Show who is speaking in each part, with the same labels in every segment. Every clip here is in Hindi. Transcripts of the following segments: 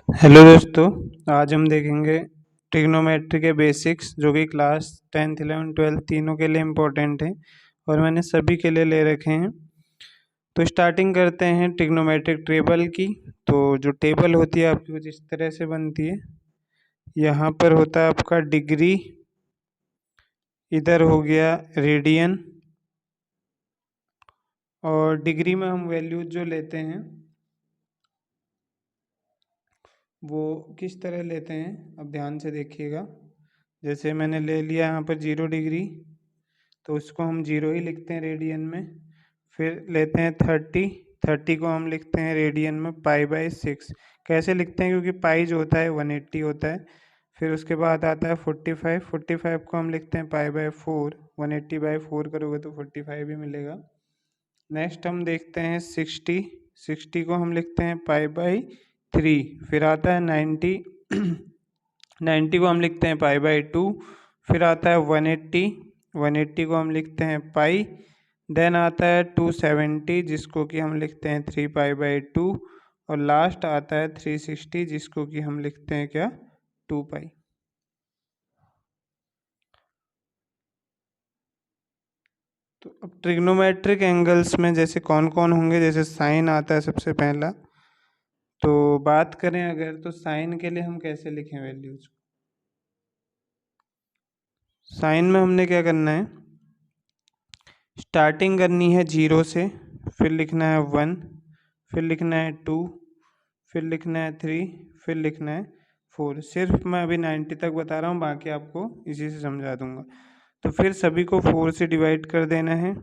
Speaker 1: हेलो दोस्तों। आज हम देखेंगे ट्रिग्नोमेट्री के बेसिक्स जो कि क्लास 10th 11th 12th तीनों के लिए इम्पोर्टेंट है और मैंने सभी के लिए ले रखे हैं। तो स्टार्टिंग करते हैं ट्रिग्नोमेट्रिक टेबल की। तो जो टेबल होती है आपकी कुछ इस तरह से बनती है। यहाँ पर होता है आपका डिग्री, इधर हो गया रेडियन, और डिग्री में हम वैल्यूज जो लेते हैं वो किस तरह लेते हैं अब ध्यान से देखिएगा। जैसे मैंने ले लिया यहाँ पर 0 डिग्री, तो उसको हम 0 ही लिखते हैं रेडियन में। फिर लेते हैं 30 को हम लिखते हैं रेडियन में पाई/6। कैसे लिखते हैं, क्योंकि पाई जो होता है 180 होता है। फिर उसके बाद आता है 45 को हम लिखते हैं पाई/4। 180/4 करोगे तो 45 ही मिलेगा। नेक्स्ट हम देखते हैं 60 को हम लिखते हैं पाई/3। फिर आता है 90 90 को हम लिखते हैं पाई/2। फिर आता है 180 को हम लिखते हैं पाई। देन आता है 270 जिसको कि हम लिखते हैं 3 पाई/2। और लास्ट आता है 360 जिसको कि हम लिखते हैं क्या, 2 पाई। तो अब ट्रिग्नोमेट्रिक एंगल्स में जैसे कौन कौन होंगे, जैसे साइन आता है सबसे पहला। तो बात करें अगर, तो साइन के लिए हम कैसे लिखें वैल्यूज। साइन में हमने क्या करना है, स्टार्टिंग करनी है 0 से, फिर लिखना है 1, फिर लिखना है 2, फिर लिखना है 3, फिर लिखना है 4। सिर्फ मैं अभी 90 तक बता रहा हूँ, बाकी आपको इसी से समझा दूंगा। तो फिर सभी को 4 से डिवाइड कर देना है,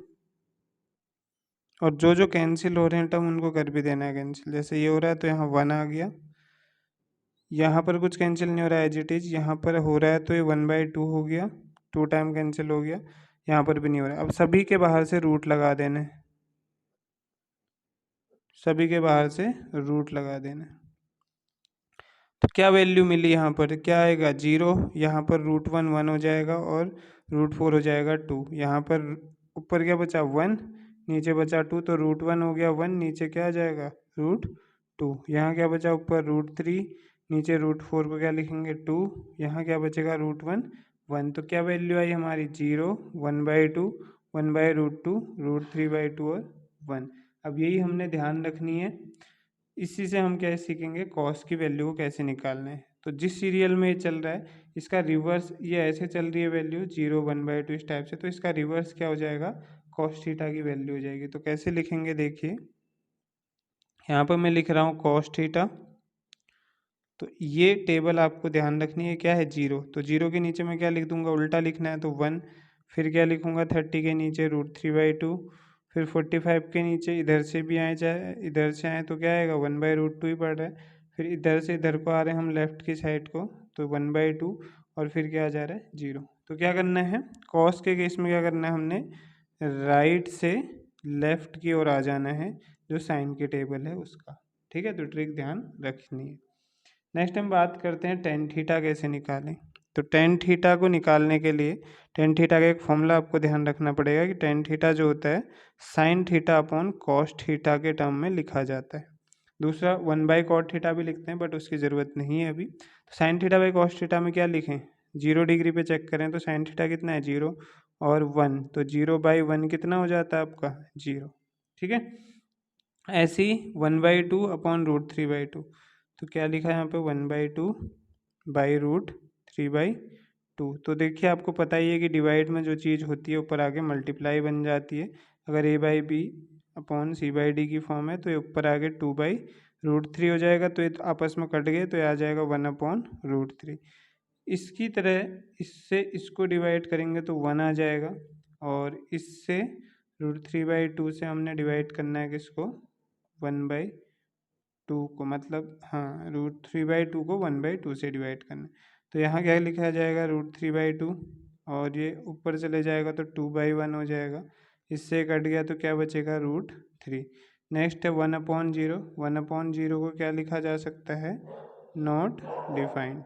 Speaker 1: और जो जो कैंसिल हो रहे हैं टर्म उनको कर भी देना है कैंसिल। जैसे ये हो रहा है तो यहाँ 1 आ गया, यहाँ पर कुछ कैंसिल नहीं हो रहा है एज इट इज, यहाँ पर हो रहा है तो ये 1/2 हो गया, 2 टाइम कैंसिल हो गया। यहाँ पर भी नहीं हो रहा है। अब सभी के बाहर से रूट लगा देना है, सभी के बाहर से रूट लगा देना है। तो क्या वैल्यू मिली, यहाँ पर क्या आएगा 0, यहाँ पर √1 1 हो जाएगा, और √4 हो जाएगा 2। यहाँ पर ऊपर क्या बचा 1, नीचे बचा 2, तो √1 हो गया 1, नीचे क्या आ जाएगा √2। यहाँ क्या बचा ऊपर √3, नीचे √4 को क्या लिखेंगे 2, यहाँ क्या बचेगा √1 1। तो क्या वैल्यू आई हमारी 0, 1/2, 1/√2, √3/2 और 1। अब यही हमने ध्यान रखनी है। इसी से हम क्या सीखेंगे, कॉस की वैल्यू को कैसे निकालना है। तो जिस सीरियल में ये चल रहा है इसका रिवर्स, ये ऐसे चल रही है वैल्यू 0 1/2 इस टाइप से, तो इसका रिवर्स क्या हो जाएगा, कॉस थीटा की वैल्यू हो जाएगी। तो कैसे लिखेंगे देखिए, यहाँ पर मैं लिख रहा हूँ कॉस थीटा। तो ये टेबल आपको ध्यान रखनी है, क्या है 0, तो 0 के नीचे मैं क्या लिख दूंगा, उल्टा लिखना है तो 1। फिर क्या लिखूंगा 30 के नीचे √3/2। फिर 45 के नीचे इधर से भी आए चाहे इधर से आए तो क्या आएगा 1/√2 ही पड़ रहा है। फिर इधर से इधर को आ रहे हैं हम लेफ्ट की साइड को, तो 1/2, और फिर क्या आ जा रहा है 0। तो क्या करना है, कॉस के केस में क्या करना है, हमने राइट से लेफ्ट की ओर आ जाना है, जो साइन की टेबल है उसका। ठीक है, तो ट्रिक ध्यान रखनी है। नेक्स्ट हम बात करते हैं टेन थीटा कैसे निकालें। तो टेन थीटा को निकालने के लिए टेन थीटा का एक फॉर्मूला आपको ध्यान रखना पड़ेगा कि टेन थीटा जो होता है sine theta upon cos theta के टर्म में लिखा जाता है। दूसरा 1/cot थीटा भी लिखते हैं, बट उसकी ज़रूरत नहीं है अभी। तो sine theta by cos theta में क्या लिखें, 0 डिग्री पे चेक करें तो साइन थीटा कितना है 0 और 1, तो 0/1 कितना हो जाता है आपका 0। ठीक है, ऐसे ही 1/2 अपॉन √3/2। तो क्या लिखा है यहाँ पे 1/2 बाई √3/2। तो देखिए आपको पता ही है कि डिवाइड में जो चीज़ होती है ऊपर आगे मल्टीप्लाई बन जाती है। अगर a/b अपॉन c/d की फॉर्म है तो ये ऊपर आगे 2/√3 हो जाएगा, तो ये आपस में कट गए तो ये आ जाएगा 1/√3। इसकी तरह इससे इसको डिवाइड करेंगे तो 1 आ जाएगा, और इससे √3/2 से हमने डिवाइड करना है किसको, 1/2 को, मतलब हाँ √3/2 को 1/2 से डिवाइड करना है। तो यहाँ क्या लिखा जाएगा √3/2, और ये ऊपर चले जाएगा तो 2/1 हो जाएगा। इससे कट गया तो क्या बचेगा √3। नेक्स्ट है 1/0। 1/0 को क्या लिखा जा सकता है, नॉट डिफाइंड।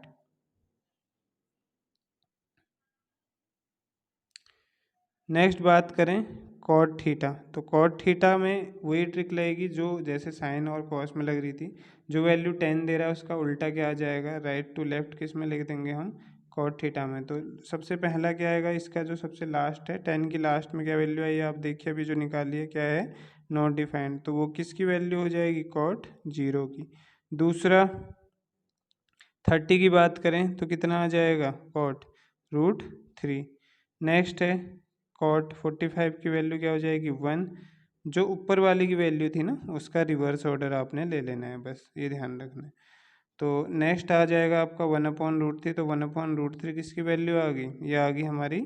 Speaker 1: नेक्स्ट बात करें कॉट थीटा। तो कॉट थीटा में वही ट्रिक लगेगी जो जैसे साइन और कॉस में लग रही थी। जो वैल्यू 10 दे रहा है उसका उल्टा क्या आ जाएगा, राइट टू लेफ्ट किस में लिख देंगे हम, कॉट थीटा में। तो सबसे पहला क्या आएगा, इसका जो सबसे लास्ट है 10 की लास्ट में क्या वैल्यू आई आप देखिए, अभी जो निकाली है क्या है, नॉट डिफाइंड, तो वो किसकी वैल्यू हो जाएगी, कॉट 0 की। दूसरा 30 की बात करें तो कितना आ जाएगा, कॉट √3। नेक्स्ट है कॉट 45 की वैल्यू क्या हो जाएगी, 1। जो ऊपर वाली की वैल्यू थी ना उसका रिवर्स ऑर्डर आपने ले लेना है, बस ये ध्यान रखना है। तो नेक्स्ट आ जाएगा आपका 1/√3, तो 1/√3 किसकी वैल्यू आ गई, ये आ गई हमारी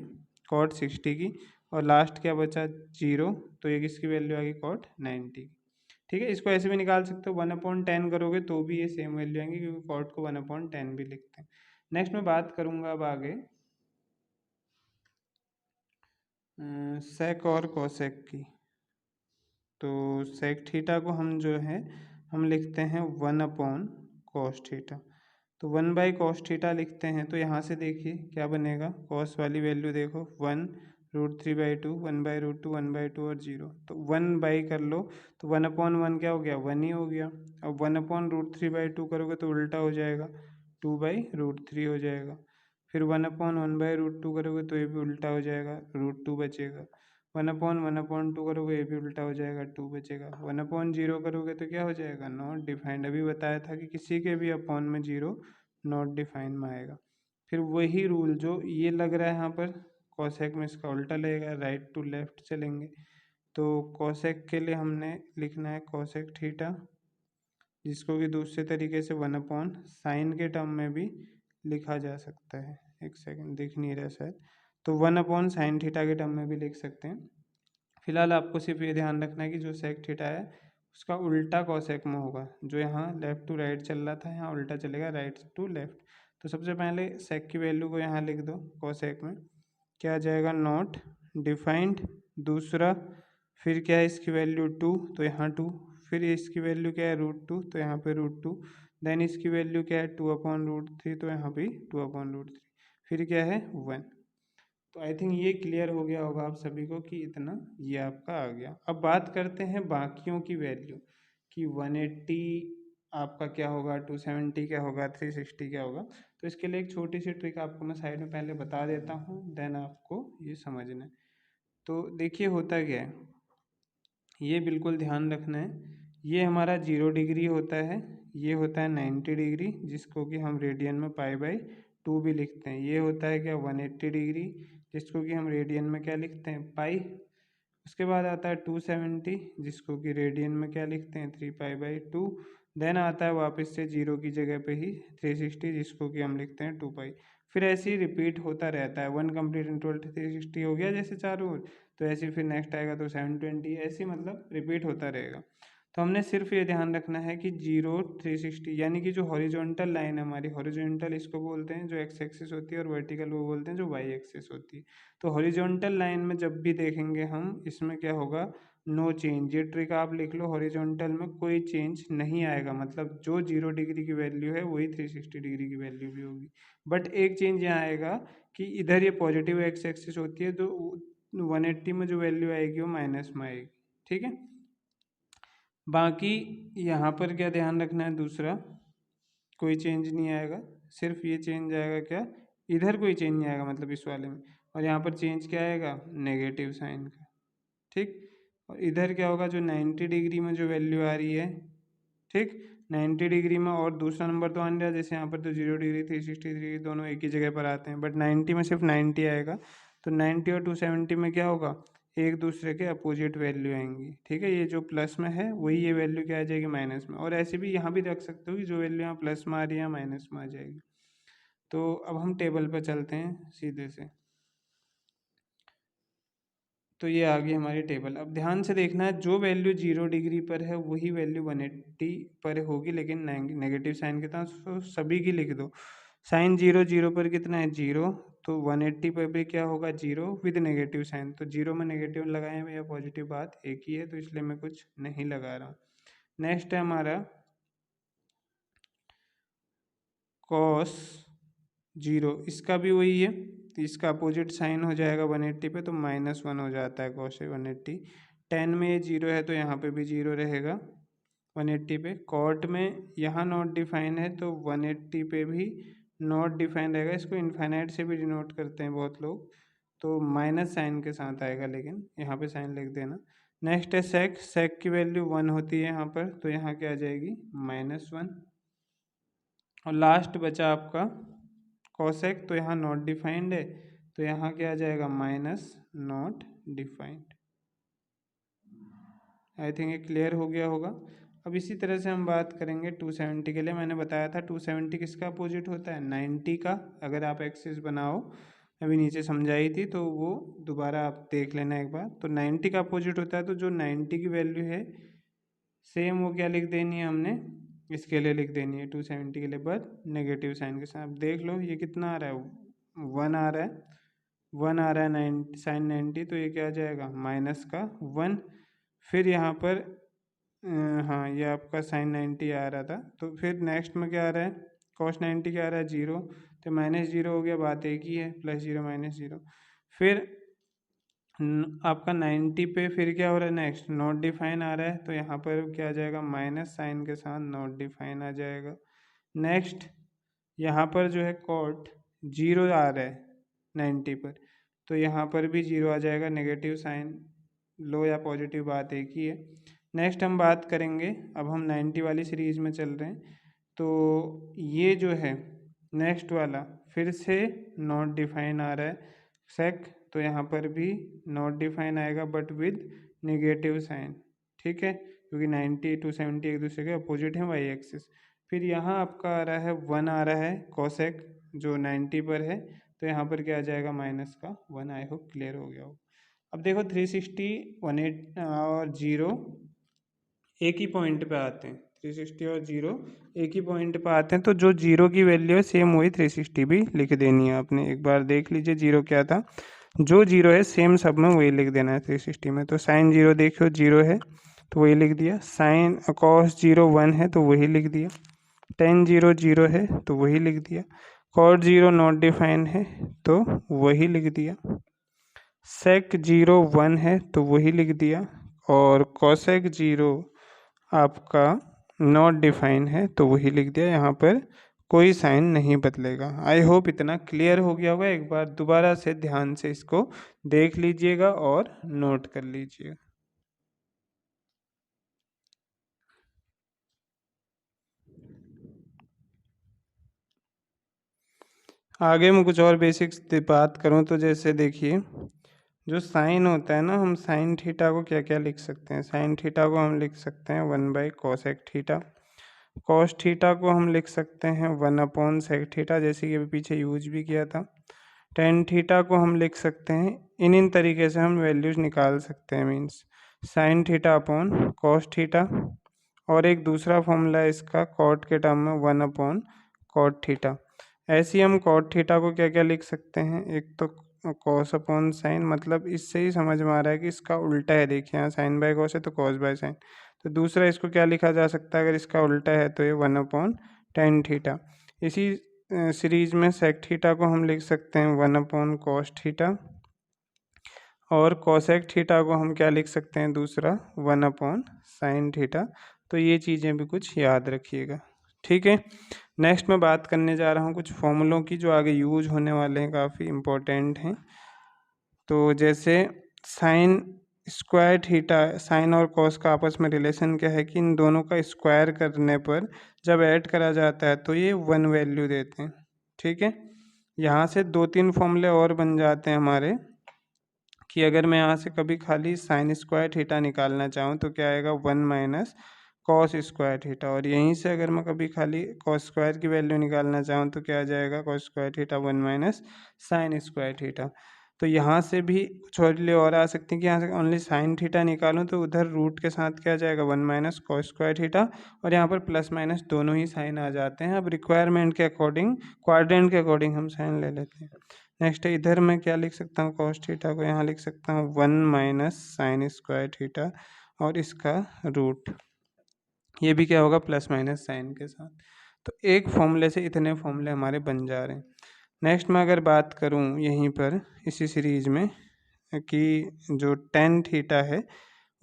Speaker 1: कॉट 60 की। और लास्ट क्या बचा, 0, तो ये किसकी वैल्यू आ गई, कॉट 90 की। ठीक है, इसको ऐसे भी निकाल सकते हो, 1/10 करोगे तो भी ये सेम वैल्यू आएंगी, क्योंकि कॉट को 1/10 भी लिखते हैं। नेक्स्ट मैं बात करूंगा अब आगे सेक और कोसेक की। तो सेक थीटा को हम जो है हम लिखते हैं 1/cos थीटा। तो 1/cos थीटा लिखते हैं, तो यहाँ से देखिए क्या बनेगा, कॉस वाली वैल्यू देखो 1√3/2, 1/√2, 1/2 और 0, तो 1 कर लो तो 1/1 क्या हो गया, 1 ही हो गया। अब 1/√3/2 करोगे तो उल्टा हो जाएगा, 2/√3 हो जाएगा। फिर 1/1/√2 करोगे तो ये भी उल्टा हो जाएगा, √2 बचेगा। 1/1/2 करोगे ये भी उल्टा हो जाएगा, 2 बचेगा। 1/0 करोगे तो क्या हो जाएगा, नॉट डिफाइंड। अभी बताया था कि किसी के भी अपॉन में 0 नॉट डिफाइंड में आएगा। फिर वही रूल जो ये लग रहा है यहाँ पर, कॉसेक में इसका उल्टा लगेगा, राइट टू लेफ्ट चलेंगे। तो कॉसेक के लिए हमने लिखना है कॉसेक थीटा, जिसको कि दूसरे तरीके से 1/साइन के टर्म में भी लिखा जा सकता है। एक सेकंड, दिख नहीं रहा शायद, तो 1/साइन थीटा के टर्म में भी लिख सकते हैं। फिलहाल आपको सिर्फ ये ध्यान रखना है कि जो सेक थीटा है उसका उल्टा कॉसेक में होगा, जो यहाँ लेफ्ट टू राइट चल रहा था यहाँ उल्टा चलेगा, राइट टू लेफ्ट। तो सबसे पहले सेक की वैल्यू को यहाँ लिख दो, कॉसेक में क्या आ जाएगा, नॉट डिफाइंड। दूसरा फिर क्या है, इसकी वैल्यू 2, तो यहाँ 2। फिर इसकी वैल्यू क्या है, √2, तो यहाँ पे √2। देन इसकी वैल्यू क्या है, 2/√3, तो यहाँ भी 2/√3। फिर क्या है, 1। तो आई थिंक ये क्लियर हो गया होगा आप सभी को कि इतना ये आपका आ गया। अब बात करते हैं बाकियों की वैल्यू कि 180 आपका क्या होगा, 270 क्या होगा, 360 क्या होगा। तो इसके लिए एक छोटी सी ट्रिक आपको मैं साइड में पहले बता देता हूँ, देन आपको ये समझना है। तो देखिए होता क्या है, ये बिल्कुल ध्यान रखना है, ये हमारा 0 डिग्री होता है, ये होता है 90 डिग्री जिसको कि हम रेडियन में π/2 भी लिखते हैं। ये होता है क्या, 180 डिग्री जिसको कि हम रेडियन में क्या लिखते हैं, पाई। उसके बाद आता है 270 जिसको कि रेडियन में क्या लिखते हैं, 3π/2। देन आता है वापस से 0 की जगह पे ही 360 जिसको कि हम लिखते हैं 2π। फिर ऐसे ही रिपीट होता रहता है, 1 कंप्लीट इंटरवल 360 हो गया जैसे चारों ओर, तो ऐसे फिर नेक्स्ट आएगा तो 720, ऐसे मतलब रिपीट होता रहेगा। तो हमने सिर्फ ये ध्यान रखना है कि 0 360 यानी कि जो हॉरिजॉन्टल लाइन है हमारी, हॉरिजॉन्टल इसको बोलते हैं जो एक्स एक्सिस होती है, और वर्टिकल वो बोलते हैं जो वाई एक्सिस होती है। तो हॉरिजॉन्टल लाइन में जब भी देखेंगे हम, इसमें क्या होगा, नो चेंज। ये ट्रिक आप लिख लो, हॉरिजॉन्टल में कोई चेंज नहीं आएगा, मतलब जो 0 डिग्री की वैल्यू है वही 360 डिग्री की वैल्यू भी होगी। बट एक चेंज यहाँ आएगा कि इधर ये पॉजिटिव एक्स एक्सिस होती है, तो 180 में जो वैल्यू आएगी वो माइनस में आएगी। ठीक है, बाकी यहाँ पर क्या ध्यान रखना है, दूसरा कोई चेंज नहीं आएगा, सिर्फ ये चेंज आएगा क्या, इधर कोई चेंज नहीं आएगा मतलब इस वाले में, और यहाँ पर चेंज क्या आएगा, नेगेटिव साइन का। ठीक, और इधर क्या होगा, जो 90 डिग्री में जो वैल्यू आ रही है, ठीक, 90 डिग्री में और दूसरा नंबर तो आने रहा है, जैसे यहाँ पर तो 0 डिग्री 360 डिग्री दोनों एक ही जगह पर आते हैं, बट 90 में सिर्फ 90 आएगा। तो 90 और 270 में क्या होगा, एक दूसरे के अपोजिट वैल्यू आएंगी। ठीक है, ये जो प्लस में है वही ये वैल्यू क्या आ जाएगी, माइनस में। और ऐसे भी यहाँ भी रख सकते हो कि जो वैल्यू यहाँ प्लस में आ रही है माइनस में आ जाएगी। तो अब हम टेबल पर चलते हैं सीधे से। तो ये आ गई हमारी टेबल। अब ध्यान से देखना है, जो वैल्यू 0 डिग्री पर है वही वैल्यू 180 पर होगी, लेकिन नेगेटिव साइन के साथ, तो सभी की लिख दो। साइन 0 0 पर कितना है, 0, तो 180 पर भी क्या होगा, 0 विद नेगेटिव साइन। तो 0 में नेगेटिव लगाए हैं या पॉजिटिव, बात एक ही है, तो इसलिए मैं कुछ नहीं लगा रहा हूँ। नेक्स्ट है हमारा कॉस 0, इसका भी वही है, तो इसका अपोजिट साइन हो जाएगा 180 पे, तो -1 हो जाता है कॉस 180। 10 में ये 0 है तो यहाँ पे भी 0 रहेगा, 180 पे। कॉट में यहाँ नॉट डिफाइन है तो 180 पे भी नॉट डिफाइन रहेगा। इसको इनफाइनाइट से भी डिनोट करते हैं बहुत लोग, तो माइनस साइन के साथ आएगा, लेकिन यहाँ पे साइन लिख देना। नेक्स्ट है सेक। सेक की वैल्यू 1 होती है यहाँ पर, तो यहाँ क्या आ जाएगी -1। और लास्ट बचा आपका कॉसेक, तो यहाँ नॉट डिफाइंड है, तो यहाँ क्या आ जाएगा minus not defined. I think ये क्लियर हो गया होगा। अब इसी तरह से हम बात करेंगे 270 के लिए। मैंने बताया था 270 किसका अपोजिट होता है, 90 का। अगर आप एक्सिस बनाओ, अभी नीचे समझाई थी, तो वो दोबारा आप देख लेना एक बार। तो 90 का अपोजिट होता है, तो जो 90 की वैल्यू है सेम वो क्या लिख देनी है हमने, इसके लिए लिख देनी है 270 के लिए, बट नेगेटिव साइन के साथ। देख लो ये कितना आ रहा है, 1 आ रहा है, 1 आ रहा है साइन 90, तो ये क्या आ जाएगा माइनस का 1। फिर यहाँ पर हाँ ये आपका साइन 90 आ रहा था, तो फिर नेक्स्ट में क्या आ रहा है, कॉस 90 क्या आ रहा है 0, तो -0 हो गया, बात एक ही है, +0 -0। फिर आपका 90 पे फिर क्या हो रहा है, नेक्स्ट नॉट डिफाइन आ रहा है, तो यहाँ पर क्या आ जाएगा माइनस साइन के साथ नॉट डिफाइन आ जाएगा। नेक्स्ट यहाँ पर जो है कॉट 0 आ रहा है 90 पर, तो यहाँ पर भी 0 आ जाएगा, नेगेटिव साइन। लो या पॉजिटिव बात एक ही है। नेक्स्ट हम बात करेंगे, अब हम 90 वाली सीरीज में चल रहे हैं, तो ये जो है नेक्स्ट वाला फिर से नॉट डिफाइन आ रहा है सेक, तो यहाँ पर भी नॉट डिफाइन आएगा बट विद नेगेटिव साइन, ठीक है, क्योंकि 90 270 एक दूसरे के अपोजिट हैं वाई एक्सिस। फिर यहाँ आपका आ रहा है 1 आ रहा है कोसेक जो 90 पर है, तो यहाँ पर क्या आ जाएगा माइनस का 1। आई होप क्लियर हो गया हो। अब देखो 360 18 और 0 एक ही पॉइंट पे आते हैं, 360 और 0 एक ही पॉइंट पे आते हैं, तो जो 0 की वैल्यू है सेम वही 360 भी लिख देनी है आपने। एक बार देख लीजिए 0 क्या था, जो 0 है सेम सब में वही लिख देना है 360 में। तो साइन 0 देखियो 0 है तो वही लिख दिया, साइन कॉस 0 1 है तो वही लिख दिया, टेन 0 0 है तो वही लिख दिया, कॉट 0 नॉट डिफाइन है तो वही लिख दिया, सेक 0 1 है तो वही लिख दिया, और कोसेक 0 आपका नॉट डिफाइन है तो वही लिख दिया। यहाँ पर कोई साइन नहीं बदलेगा। आई होप इतना क्लियर हो गया होगा। एक बार दोबारा से ध्यान से इसको देख लीजिएगा और नोट कर लीजिएगा। आगे मैं कुछ और बेसिक्स बात करूँ तो जैसे देखिए, जो साइन होता है ना, हम साइन थीटा को क्या क्या लिख सकते हैं। साइन थीटा को हम लिख सकते हैं 1/cosec थीटा। कॉस थीटा को हम लिख सकते हैं 1/sec थीटा, जैसे कि अभी पीछे यूज भी किया था। टेन थीटा को हम लिख सकते हैं, इन तरीके से हम वैल्यूज निकाल सकते हैं, means sine theta upon cos theta. और एक दूसरा फॉर्मूला है इसका कॉट के टर्म में 1/cot थीटा। ऐसे ही हम कॉट थीटा को क्या क्या लिख सकते हैं, एक तो कॉस अपॉन साइन, मतलब इससे ही समझ में आ रहा है कि इसका उल्टा है। देखिए यहाँ साइन बाय कॉस है तो कॉस बाय साइन। तो दूसरा इसको क्या लिखा जा सकता है, अगर इसका उल्टा है तो ये 1/tan थीटा। इसी सीरीज में सेक थीटा को हम लिख सकते हैं 1/cos थीटा, और कोसेक थीटा को हम क्या लिख सकते हैं दूसरा 1/sin थीटा। तो ये चीज़ें भी कुछ याद रखिएगा, ठीक है। नेक्स्ट मैं बात करने जा रहा हूँ कुछ फॉर्मूलों की जो आगे यूज होने वाले हैं, काफ़ी इम्पोर्टेंट हैं। तो जैसे साइन स्क्वायर थीटा, साइन और कॉस का आपस में रिलेशन क्या है कि इन दोनों का स्क्वायर करने पर जब ऐड करा जाता है तो ये 1 वैल्यू देते हैं, ठीक है। यहाँ से 2-3 फॉर्मूले और बन जाते हैं हमारे, कि अगर मैं यहाँ से कभी खाली साइन स्क्वायर थीटा निकालना चाहूँ तो क्या आएगा 1 - कॉस स्क्वायर थीटा, और यहीं से अगर मैं कभी खाली कॉस स्क्वायर की वैल्यू निकालना चाहूँ तो क्या आ जाएगा cos square theta 1 - sine square theta. तो यहाँ से भी कुछ और आ सकती है कि यहाँ से ओनली साइन थीटा निकालूँ तो उधर रूट के साथ क्या आ जाएगा 1 - कॉस स्क्वायर थीटा, और यहाँ पर प्लस माइनस दोनों ही साइन आ जाते हैं। अब रिक्वायरमेंट के अकॉर्डिंग, क्वाड्रेंट के अकॉर्डिंग हम साइन ले लेते हैं। नेक्स्ट इधर मैं क्या लिख सकता हूँ, कॉस थीटा को यहाँ लिख सकता हूँ 1 - साइन स्क्वायर थीटा, और इसका रूट, ये भी क्या होगा प्लस माइनस साइन के साथ। तो एक फॉर्मूले से इतने फॉर्मूले हमारे बन जा रहे हैं। नेक्स्ट मैं अगर बात करूँ यहीं पर इसी सीरीज में कि जो टेन थीटा है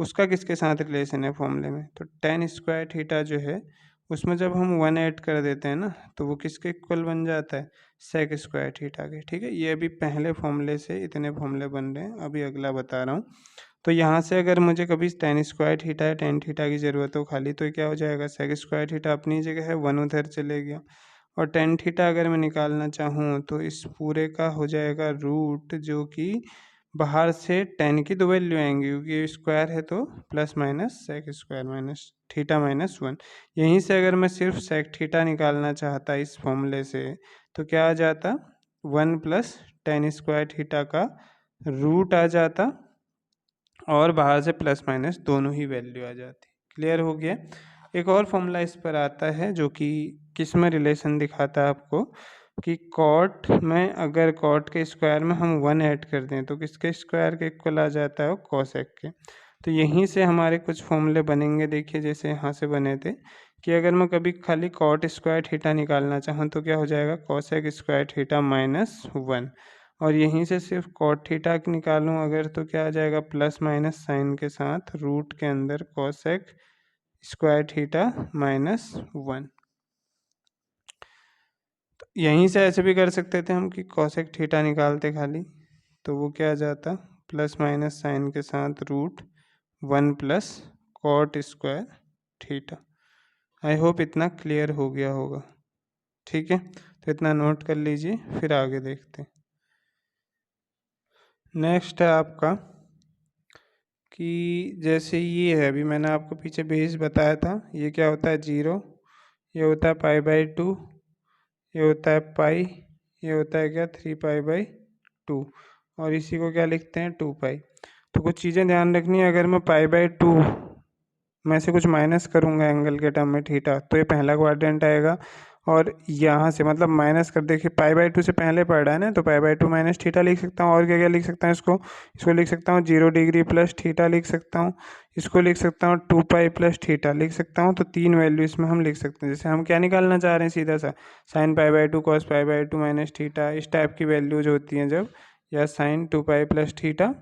Speaker 1: उसका किसके साथ रिलेशन है फॉर्मूले में, तो टेन स्क्वायर थीटा जो है उसमें जब हम 1 ऐड कर देते हैं ना तो वो किसके इक्वल बन जाता है, सेक स्क्वायर थीटा के। ठीक है, ये अभी पहले फॉर्मूले से इतने फॉर्मूले बन रहे हैं, अभी अगला बता रहा हूँ। तो यहाँ से अगर मुझे कभी टेन स्क्वायर थीटा या टेन थीटा की ज़रूरत हो खाली, तो क्या हो जाएगा, सेक स्क्वायर थीटा अपनी जगह है, 1 उधर चले गया, और टेन थीटा अगर मैं निकालना चाहूँ तो इस पूरे का हो जाएगा रूट, जो कि बाहर से टेन की दो वैल्यू आएंगी क्योंकि स्क्वायर है, तो plus minus sec square minus theta minus 1। यहीं से अगर मैं सिर्फ सेक थीटा निकालना चाहता इस फॉर्मूले से तो क्या आ जाता, 1 प्लस टेन स्क्वायर थीटा का रूट आ जाता, और बाहर से प्लस माइनस दोनों ही वैल्यू आ जाती। क्लियर हो गया। एक और फॉर्मूला इस पर आता है जो कि किस में रिलेशन दिखाता है आपको, कि कॉट में अगर कॉट के स्क्वायर में हम 1 ऐड कर दें तो किसके स्क्वायर के इक्वल आ जाता है, कोसेक के। तो यहीं से हमारे कुछ फॉर्मूले बनेंगे, देखिए जैसे यहाँ से बने थे कि अगर मैं कभी खाली कॉट स्क्वायर थीटा निकालना चाहूँ तो क्या हो जाएगा, कोसेक स्क्वायर थीटा माइनस 1, और यहीं से सिर्फ कॉट थीटा निकालूँ अगर तो क्या आ जाएगा, प्लस माइनस साइन के साथ रूट के अंदर कोसेक स्क्वायर थीटा माइनस 1। तो यहीं से ऐसे भी कर सकते थे हम कि कोसेक थीटा निकालते खाली, तो वो क्या आ जाता, प्लस माइनस साइन के साथ root 1 plus cot square theta. I hope इतना क्लियर हो गया होगा। ठीक है, तो इतना नोट कर लीजिए, फिर आगे देखते हैं। नेक्स्ट है आपका कि जैसे ये है, अभी मैंने आपको पीछे बेस बताया था, ये क्या होता है 0, ये होता है π/2, ये होता है पाई, ये होता है क्या 3π/2, और इसी को क्या लिखते हैं 2π। तो कुछ चीज़ें ध्यान रखनी है, अगर मैं π/2 में से कुछ माइनस करूँगा एंगल के टर्म में थीटा तो ये पहला क्वाड्रेंट आएगा, और यहाँ से मतलब माइनस कर, देखिए π/2 से पहले पढ़ रहा है ना, तो π/2 माइनस थीटा लिख सकता हूँ, और क्या क्या लिख सकता हूँ इसको लिख सकता हूँ 0 डिग्री प्लस थीटा लिख सकता हूँ, इसको लिख सकता हूँ 2π प्लस थीटा लिख सकता हूँ। तो तीन वैल्यू इसमें हम लिख सकते हैं। जैसे हम क्या निकालना चाह रहे हैं, सीधा सा साइन π/2 कॉस π/2 माइनस थीटा, इस टाइप की वैल्यूज होती हैं जब, या sine 2π plus theta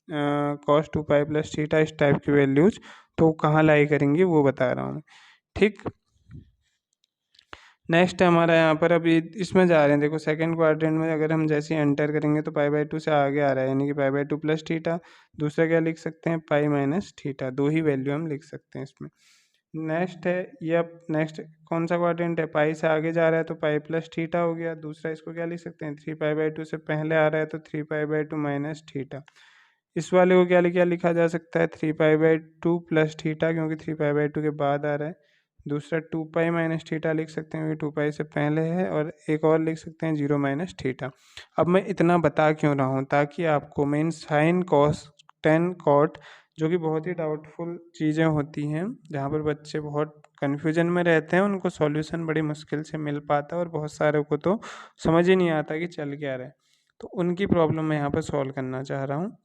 Speaker 1: cos 2π plus theta, इस टाइप की वैल्यूज तो कहाँ लाई करेंगी वो बता रहा हूँ। ठीक, नेक्स्ट हमारा यहाँ पर अभी इसमें जा रहे हैं, देखो सेकंड क्वाड्रेंट में अगर हम जैसे एंटर करेंगे तो π/2 से आगे आ रहा है, यानी कि π/2 प्लस थीटा, दूसरा क्या लिख सकते हैं पाई माइनस थीटा, दो ही वैल्यू हम लिख सकते हैं इसमें। नेक्स्ट है ये, अब नेक्स्ट कौन सा क्वाड्रेंट है, पाई से आगे जा रहा है तो पाई प्लस थीटा हो गया। दूसरा इसको क्या लिख सकते हैं, 3π/2 से पहले आ रहा है तो 3π/2 माइनस थीटा। इस वाले को क्या लिखा जा सकता है, 3π/2 प्लस थीटा, क्योंकि 3π/2 के बाद आ रहा है। दूसरा 2π माइनस थीटा लिख सकते हैं, क्योंकि 2π से पहले है, और एक और लिख सकते हैं 0 माइनस थीटा। अब मैं इतना बता क्यों रहा हूँ, ताकि आपको main sine cos tan cot, जो कि बहुत ही डाउटफुल चीज़ें होती हैं, जहाँ पर बच्चे बहुत कन्फ्यूजन में रहते हैं, उनको सॉल्यूशन बड़ी मुश्किल से मिल पाता है, और बहुत सारे को तो समझ ही नहीं आता कि चल क्या रहा है। तो उनकी प्रॉब्लम मैं यहाँ पर सॉल्व करना चाह रहा हूँ।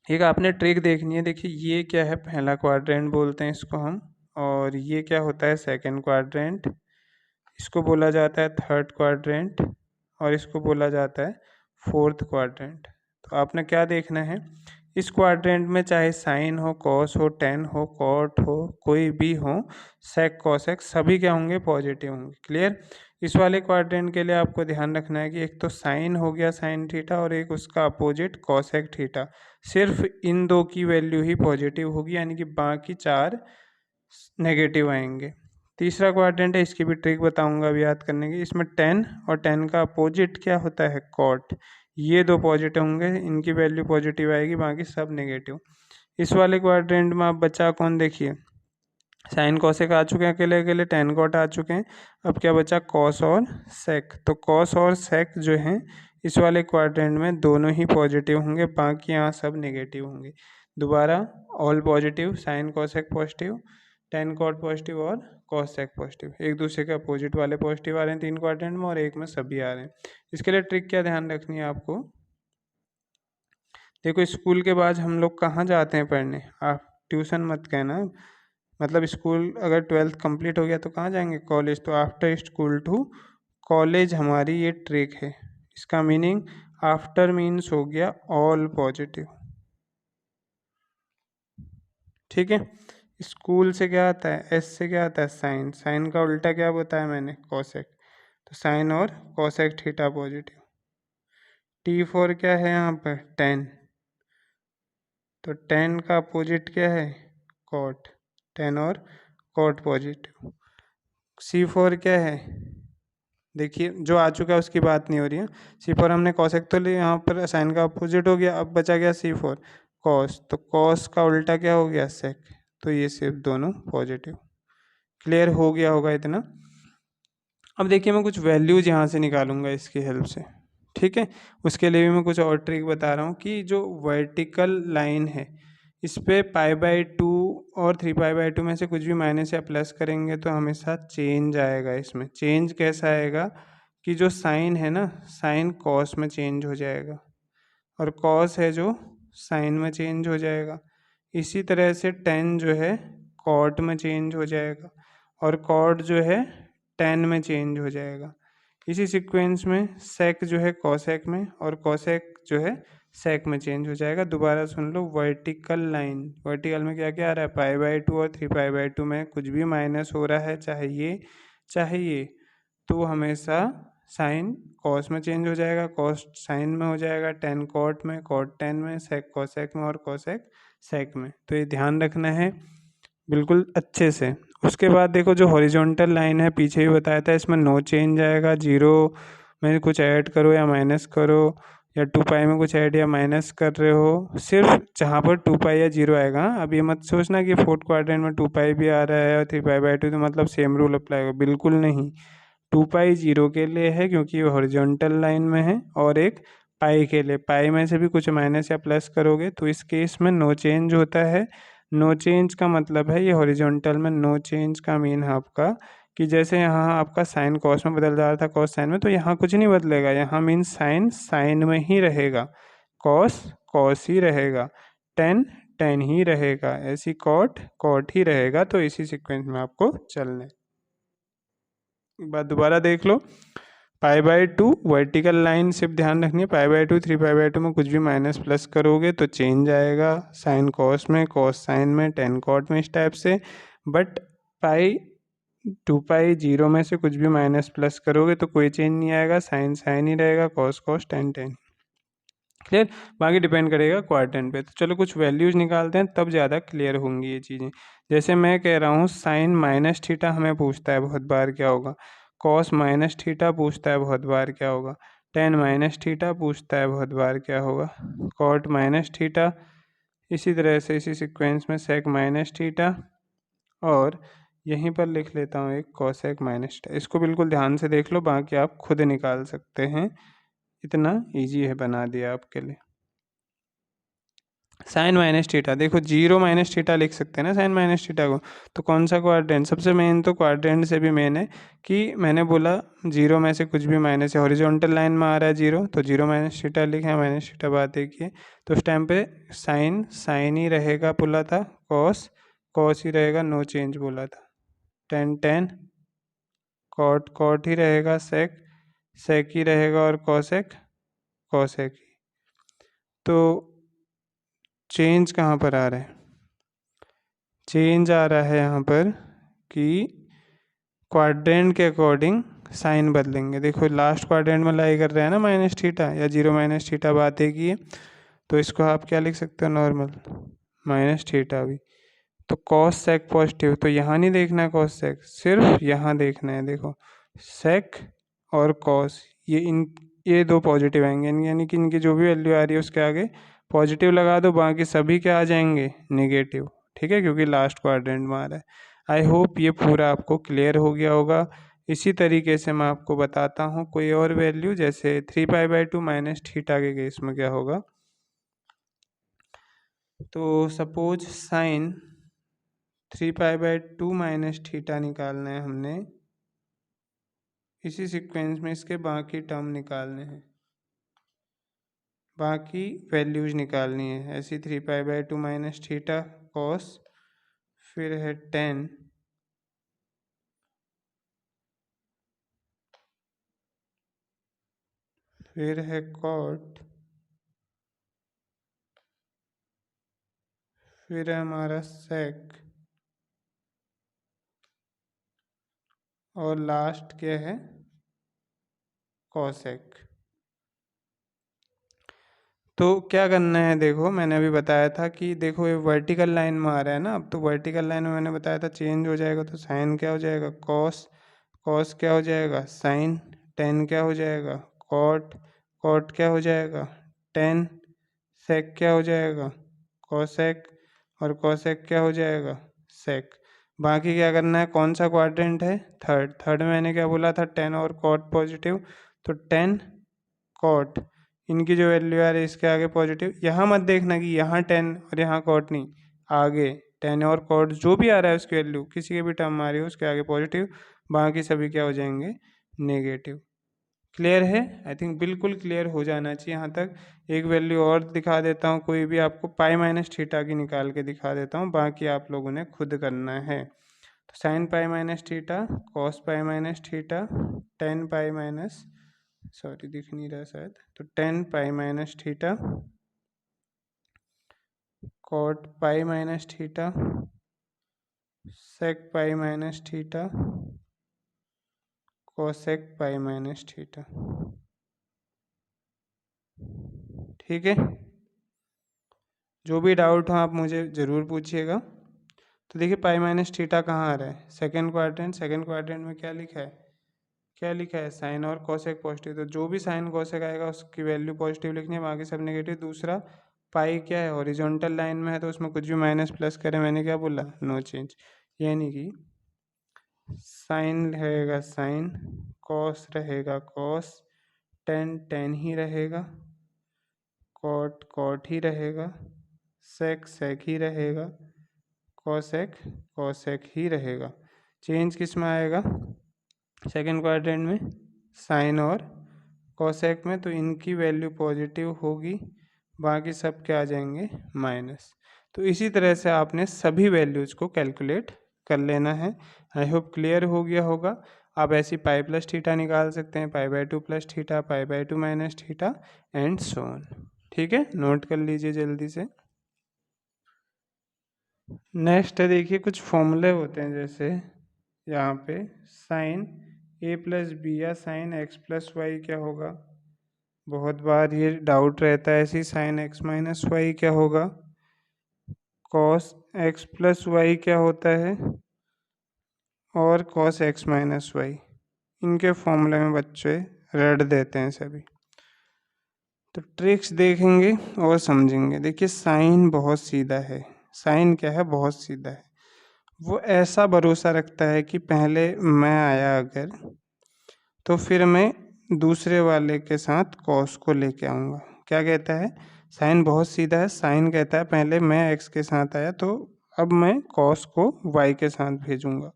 Speaker 1: एक आपने ट्रिक देखनी है, देखिए ये क्या है, पहला क्वाड्रेंट बोलते हैं इसको हम, और ये क्या होता है सेकंड क्वाड्रेंट, इसको बोला जाता है थर्ड क्वाड्रेंट, और इसको बोला जाता है फोर्थ क्वाड्रेंट। तो आपने क्या देखना है, इस क्वाड्रेंट में चाहे साइन हो, कॉस हो, टेन हो, कॉट हो, कोई भी हो, सेक कॉसेक सभी क्या होंगे, पॉजिटिव होंगे। क्लियर। इस वाले क्वाड्रेंट के लिए आपको ध्यान रखना है कि एक तो साइन हो गया साइन थीटा, और एक उसका अपोजिट कॉसेक थीटा, सिर्फ इन दो की वैल्यू ही पॉजिटिव होगी, यानी कि बाकी चार नेगेटिव आएंगे। तीसरा क्वाड्रेंट है, इसकी भी ट्रिक बताऊंगा अभी याद करने की। इसमें टेन और टेन का अपोजिट क्या होता है, कॉट, ये दो पॉजिटिव होंगे, इनकी वैल्यू पॉजिटिव आएगी, बाकी सब नेगेटिव। इस वाले क्वाड्रेंट में आप बचा कौन, देखिए साइन कॉसेक आ चुके हैं अकेले अकेले, टेन कॉट आ चुके हैं, अब क्या बचा कॉस और सेक। तो कॉस और सेक जो हैं इस वाले क्वाड्रेंट में दोनों ही पॉजिटिव होंगे, बाकी यहाँ सब नेगेटिव होंगे। दोबारा all positive, sine cosec positive, tan cot positive और कॉस सेक पॉजिटिव, एक दूसरे के अपोजिट वाले पॉजिटिव आ रहे हैं तीन क्वाड्रेंट में, और एक में सभी आ रहे हैं। इसके लिए ट्रिक क्या ध्यान रखनी है आपको, देखो स्कूल के बाद हम लोग कहाँ जाते हैं पढ़ने, आप ट्यूशन मत कहना, मतलब स्कूल अगर 12th कंप्लीट हो गया तो कहाँ जाएंगे, कॉलेज। तो आफ्टर स्कूल टू कॉलेज हमारी ये ट्रिक है। इसका मीनिंग आफ्टर मीन्स हो गया ऑल पॉजिटिव, ठीक है। स्कूल से क्या आता है, एस से क्या आता है साइन, साइन का उल्टा क्या बताया मैंने, कोसेक, तो साइन और कोसेक थीटा पॉजिटिव। T4 क्या है यहाँ पर, टेन, तो टेन का अपोजिट क्या है, कॉट, टेन और कॉट पॉजिटिव। C4 क्या है, देखिए जो आ चुका है उसकी बात नहीं हो रही है। C4 हमने कॉसेक तो लिया, यहाँ पर साइन का अपोजिट हो गया, अब बचा गया C4 कॉस, तो कॉस का उल्टा क्या हो गया, सेक, तो ये सिर्फ दोनों पॉजिटिव। क्लियर हो गया होगा इतना। अब देखिए मैं कुछ वैल्यूज यहाँ से निकालूंगा इसकी हेल्प से, ठीक है। उसके लिए भी मैं कुछ और ट्रिक बता रहा हूँ कि जो वर्टिकल लाइन है इस पे π/2 और 3π/2 में से कुछ भी माइनस या प्लस करेंगे तो हमेशा चेंज आएगा। इसमें चेंज कैसा आएगा कि जो साइन है ना, साइन कॉस में चेंज हो जाएगा और कॉस है जो साइन में चेंज हो जाएगा। इसी तरह से टेन जो है कॉट में चेंज हो जाएगा और कॉट जो है टेन में चेंज हो जाएगा। इसी सीक्वेंस में सेक जो है कॉसेक में और कॉसेक जो है सेक में चेंज हो जाएगा। दोबारा सुन लो, वर्टिकल लाइन, वर्टिकल में क्या क्या आ रहा है, π/2 और 3π/2 में कुछ भी माइनस हो रहा है, चाहे ये, तो हमेशा साइन कॉस में चेंज हो जाएगा, कॉस साइन में हो जाएगा, टेन कॉट में, कॉट टेन में, सेक कॉसेक में और कॉसेक सेक में। तो ये ध्यान रखना है बिल्कुल अच्छे से। उसके बाद देखो जो हॉरिजॉन्टल लाइन है, पीछे ही बताया था, इसमें नो चेंज आएगा, जीरो में कुछ ऐड करो या माइनस करो या 2π में कुछ ऐड या माइनस कर रहे हो, सिर्फ जहाँ पर 2π या जीरो आएगा। अब ये मत सोचना कि फोर्थ क्वाड्रेंट में 2π भी आ रहा है और 3π/2 तो मतलब सेम रूल अप्लाई होगा, बिल्कुल नहीं। 2π जीरो के लिए है क्योंकि ये हॉरिजॉन्टल लाइन में है, और एक पाई के लिए, पाई में से भी कुछ माइनस या प्लस करोगे तो इस केस में नो चेंज होता है। नो चेंज का मतलब है ये हॉरिजॉन्टल में, नो चेंज का मीन है आपका कि जैसे यहाँ आपका साइन कॉस में बदल रहा था, कॉस साइन में, तो यहाँ कुछ नहीं बदलेगा, यहाँ मीन साइन साइन में ही रहेगा, कॉस कॉस ही रहेगा, टेन टेन ही रहेगा, ऐसी कॉट कॉट ही रहेगा। तो इसी सीक्वेंस में आपको चलना है। एक बार दोबारा देख लो, π/2 वर्टिकल लाइन सिर्फ ध्यान रखनी है, π/2 3π/2 में कुछ भी माइनस प्लस करोगे तो चेंज आएगा, साइन कॉस में, कॉस साइन में, टेन कॉट में, इस टाइप से। बट पाई 2π जीरो में से कुछ भी माइनस प्लस करोगे तो कोई चेंज नहीं आएगा, साइन साइन ही रहेगा, cos cos, ten ten. Clear. बाकी डिपेंड करेगा क्वाड्रेंट पे। तो चलो कुछ वैल्यूज निकालते हैं, तब ज़्यादा क्लियर होंगी ये चीज़ें। जैसे मैं कह रहा हूँ साइन माइनस थीटा हमें पूछता है बहुत बार क्या होगा, कॉस माइनस थीटा पूछता है बहुत बार क्या होगा, टेन माइनस थीटा पूछता है बहुत बार क्या होगा, कॉट माइनस थीटा, इसी तरह से इसी सीक्वेंस में सेक माइनस थीटा, और यहीं पर लिख लेता हूँ एक कॉसेक माइनस थीटा। इसको बिल्कुल ध्यान से देख लो, बाकी आप खुद निकाल सकते हैं, इतना इजी है बना दिया आपके लिए। साइन माइनस थीटा, देखो जीरो माइनस थीटा लिख सकते हैं ना साइन माइनस थीटा को, तो कौन सा क्वाड्रेंट, सबसे मेन तो क्वाड्रेंट से भी मेन है कि मैंने बोला जीरो में से कुछ भी माइनस है, हॉरिजॉन्टल लाइन में आ रहा है जीरो, तो जीरो माइनस थीटा लिखे, माइनस थीटा बात देखिए। तो उस टाइम पे साइन साइन ही रहेगा बोला था, कॉस कॉस ही रहेगा, नो चेंज बोला था, टेन टेन, कॉट कॉट ही रहेगा, सेक सेक ही रहेगा, और कॉसेक कॉसेक ही। तो चेंज कहाँ पर आ रहा है, चेंज आ रहा है यहाँ पर कि क्वाड्रेंट के अकॉर्डिंग साइन बदलेंगे। देखो लास्ट क्वाड्रेंट में लाई कर रहे हैं ना माइनस थीटा या जीरो माइनस थीटा, बात एक ही है, तो इसको आप क्या लिख सकते हो, नॉर्मल माइनस थीटा भी। तो कॉस सेक पॉजिटिव, तो यहाँ नहीं देखना है कॉस सेक, सिर्फ यहाँ देखना है। देखो सेक और कॉस, ये दो पॉजिटिव आएंगे, यानी कि इनकी जो भी वैल्यू आ रही है उसके आगे पॉजिटिव लगा दो, बाकी सभी क्या आ जाएंगे, नेगेटिव, ठीक है, क्योंकि लास्ट क्वाड्रेंट में आ रहा है। आई होप ये पूरा आपको क्लियर हो गया होगा। इसी तरीके से मैं आपको बताता हूँ कोई और वैल्यू, जैसे 3π/2 माइनस थीटा के केस में क्या होगा। तो सपोज साइन 3π/2 माइनस थीटा निकालना है हमने, इसी सीक्वेंस में इसके बाकी टर्म निकालने हैं, बाकी वैल्यूज निकालनी है। ऐसी 3π/2 माइनस थीटा कॉस, फिर है टेन, फिर है कॉट, फिर है हमारा सेक, और लास्ट क्या है, कॉसेक। तो क्या करना है, देखो मैंने अभी बताया था कि देखो ये वर्टिकल लाइन में आ रहा है ना, अब तो वर्टिकल लाइन में मैंने बताया था चेंज हो जाएगा, तो साइन क्या हो जाएगा, कॉस, कॉस क्या हो जाएगा, साइन, टेन क्या हो जाएगा, कॉट, कॉट क्या हो जाएगा, टेन, सेक क्या हो जाएगा, कोसेक, और कोसेक क्या हो जाएगा, सेक। बाकी क्या करना है, कौन सा क्वाड्रेंट है, थर्ड, थर्ड में मैंने क्या बोला था, टेन और कॉट पॉजिटिव, तो टेन कॉट, इनकी जो वैल्यू आ रही है इसके आगे पॉजिटिव। यहाँ मत देखना कि यहाँ टेन और यहाँ कॉट नहीं, आगे टेन और कॉट जो भी आ रहा है उसकी वैल्यू किसी के भी टर्म आ रही हो उसके आगे पॉजिटिव, बाकी सभी क्या हो जाएंगे, नेगेटिव। क्लियर है, आई थिंक बिल्कुल क्लियर हो जाना चाहिए यहाँ तक। एक वैल्यू और दिखा देता हूँ, कोई भी आपको पाई माइनस थीटा की निकाल के दिखा देता हूँ, बाकी आप लोगों ने खुद करना है। तो sine pi minus theta, cos pi minus theta, tan pi minus, sorry दिख नहीं रहा शायद, तो tan pi minus theta, cot pi minus theta, sec pi minus theta, cosec pi minus theta. ठीक है, जो भी डाउट हो आप मुझे ज़रूर पूछिएगा। तो देखिए पाई माइनस थीटा कहाँ आ रहा है, सेकंड क्वाड्रेंट, सेकंड क्वाड्रेंट में क्या लिखा है, क्या लिखा है, साइन और कोसेक पॉजिटिव, तो जो भी साइन कोसेक आएगा उसकी वैल्यू पॉजिटिव लिखनी है, बाकी सब नेगेटिव। दूसरा पाई क्या है, हॉरिजॉन्टल लाइन में है तो उसमें कुछ भी माइनस प्लस करें, मैंने क्या बोला, नो चेंज, यानी कि साइन रहेगा साइन, कॉस रहेगा कॉस, टेन टेन ही रहेगा, कॉट कॉट ही रहेगा, सेक सेक ही रहेगा, कॉसेक कॉसेक ही रहेगा। चेंज किस में आएगा, सेकंड क्वाड्रेंट में साइन और कॉसेक में, तो इनकी वैल्यू पॉजिटिव होगी, बाकी सब क्या आ जाएंगे, माइनस। तो इसी तरह से आपने सभी वैल्यूज़ को कैलकुलेट कर लेना है। आई होप क्लियर हो गया होगा। आप ऐसी पाई प्लस थीटा निकाल सकते हैं, pi by two plus theta, pi by two minus theta, and so on. ठीक है, नोट कर लीजिए जल्दी से। नेक्स्ट है, देखिए कुछ फॉर्मूले होते हैं, जैसे यहाँ पे साइन ए प्लस बी या साइन एक्स प्लस वाई क्या होगा, बहुत बार ये डाउट रहता है, ऐसी साइन एक्स माइनस वाई क्या होगा, कॉस एक्स प्लस वाई क्या होता है, और कॉस एक्स माइनस वाई, इनके फॉर्मूले में बच्चे रट देते हैं सभी। तो ट्रिक्स देखेंगे और समझेंगे। देखिए साइन बहुत सीधा है, साइन क्या है, बहुत सीधा है। वो ऐसा भरोसा रखता है कि पहले मैं आया अगर, तो फिर मैं दूसरे वाले के साथ कॉस को लेके आऊँगा। क्या कहता है, साइन बहुत सीधा है, साइन कहता है पहले मैं एक्स के साथ आया तो अब मैं कॉस को वाई के साथ भेजूँगा।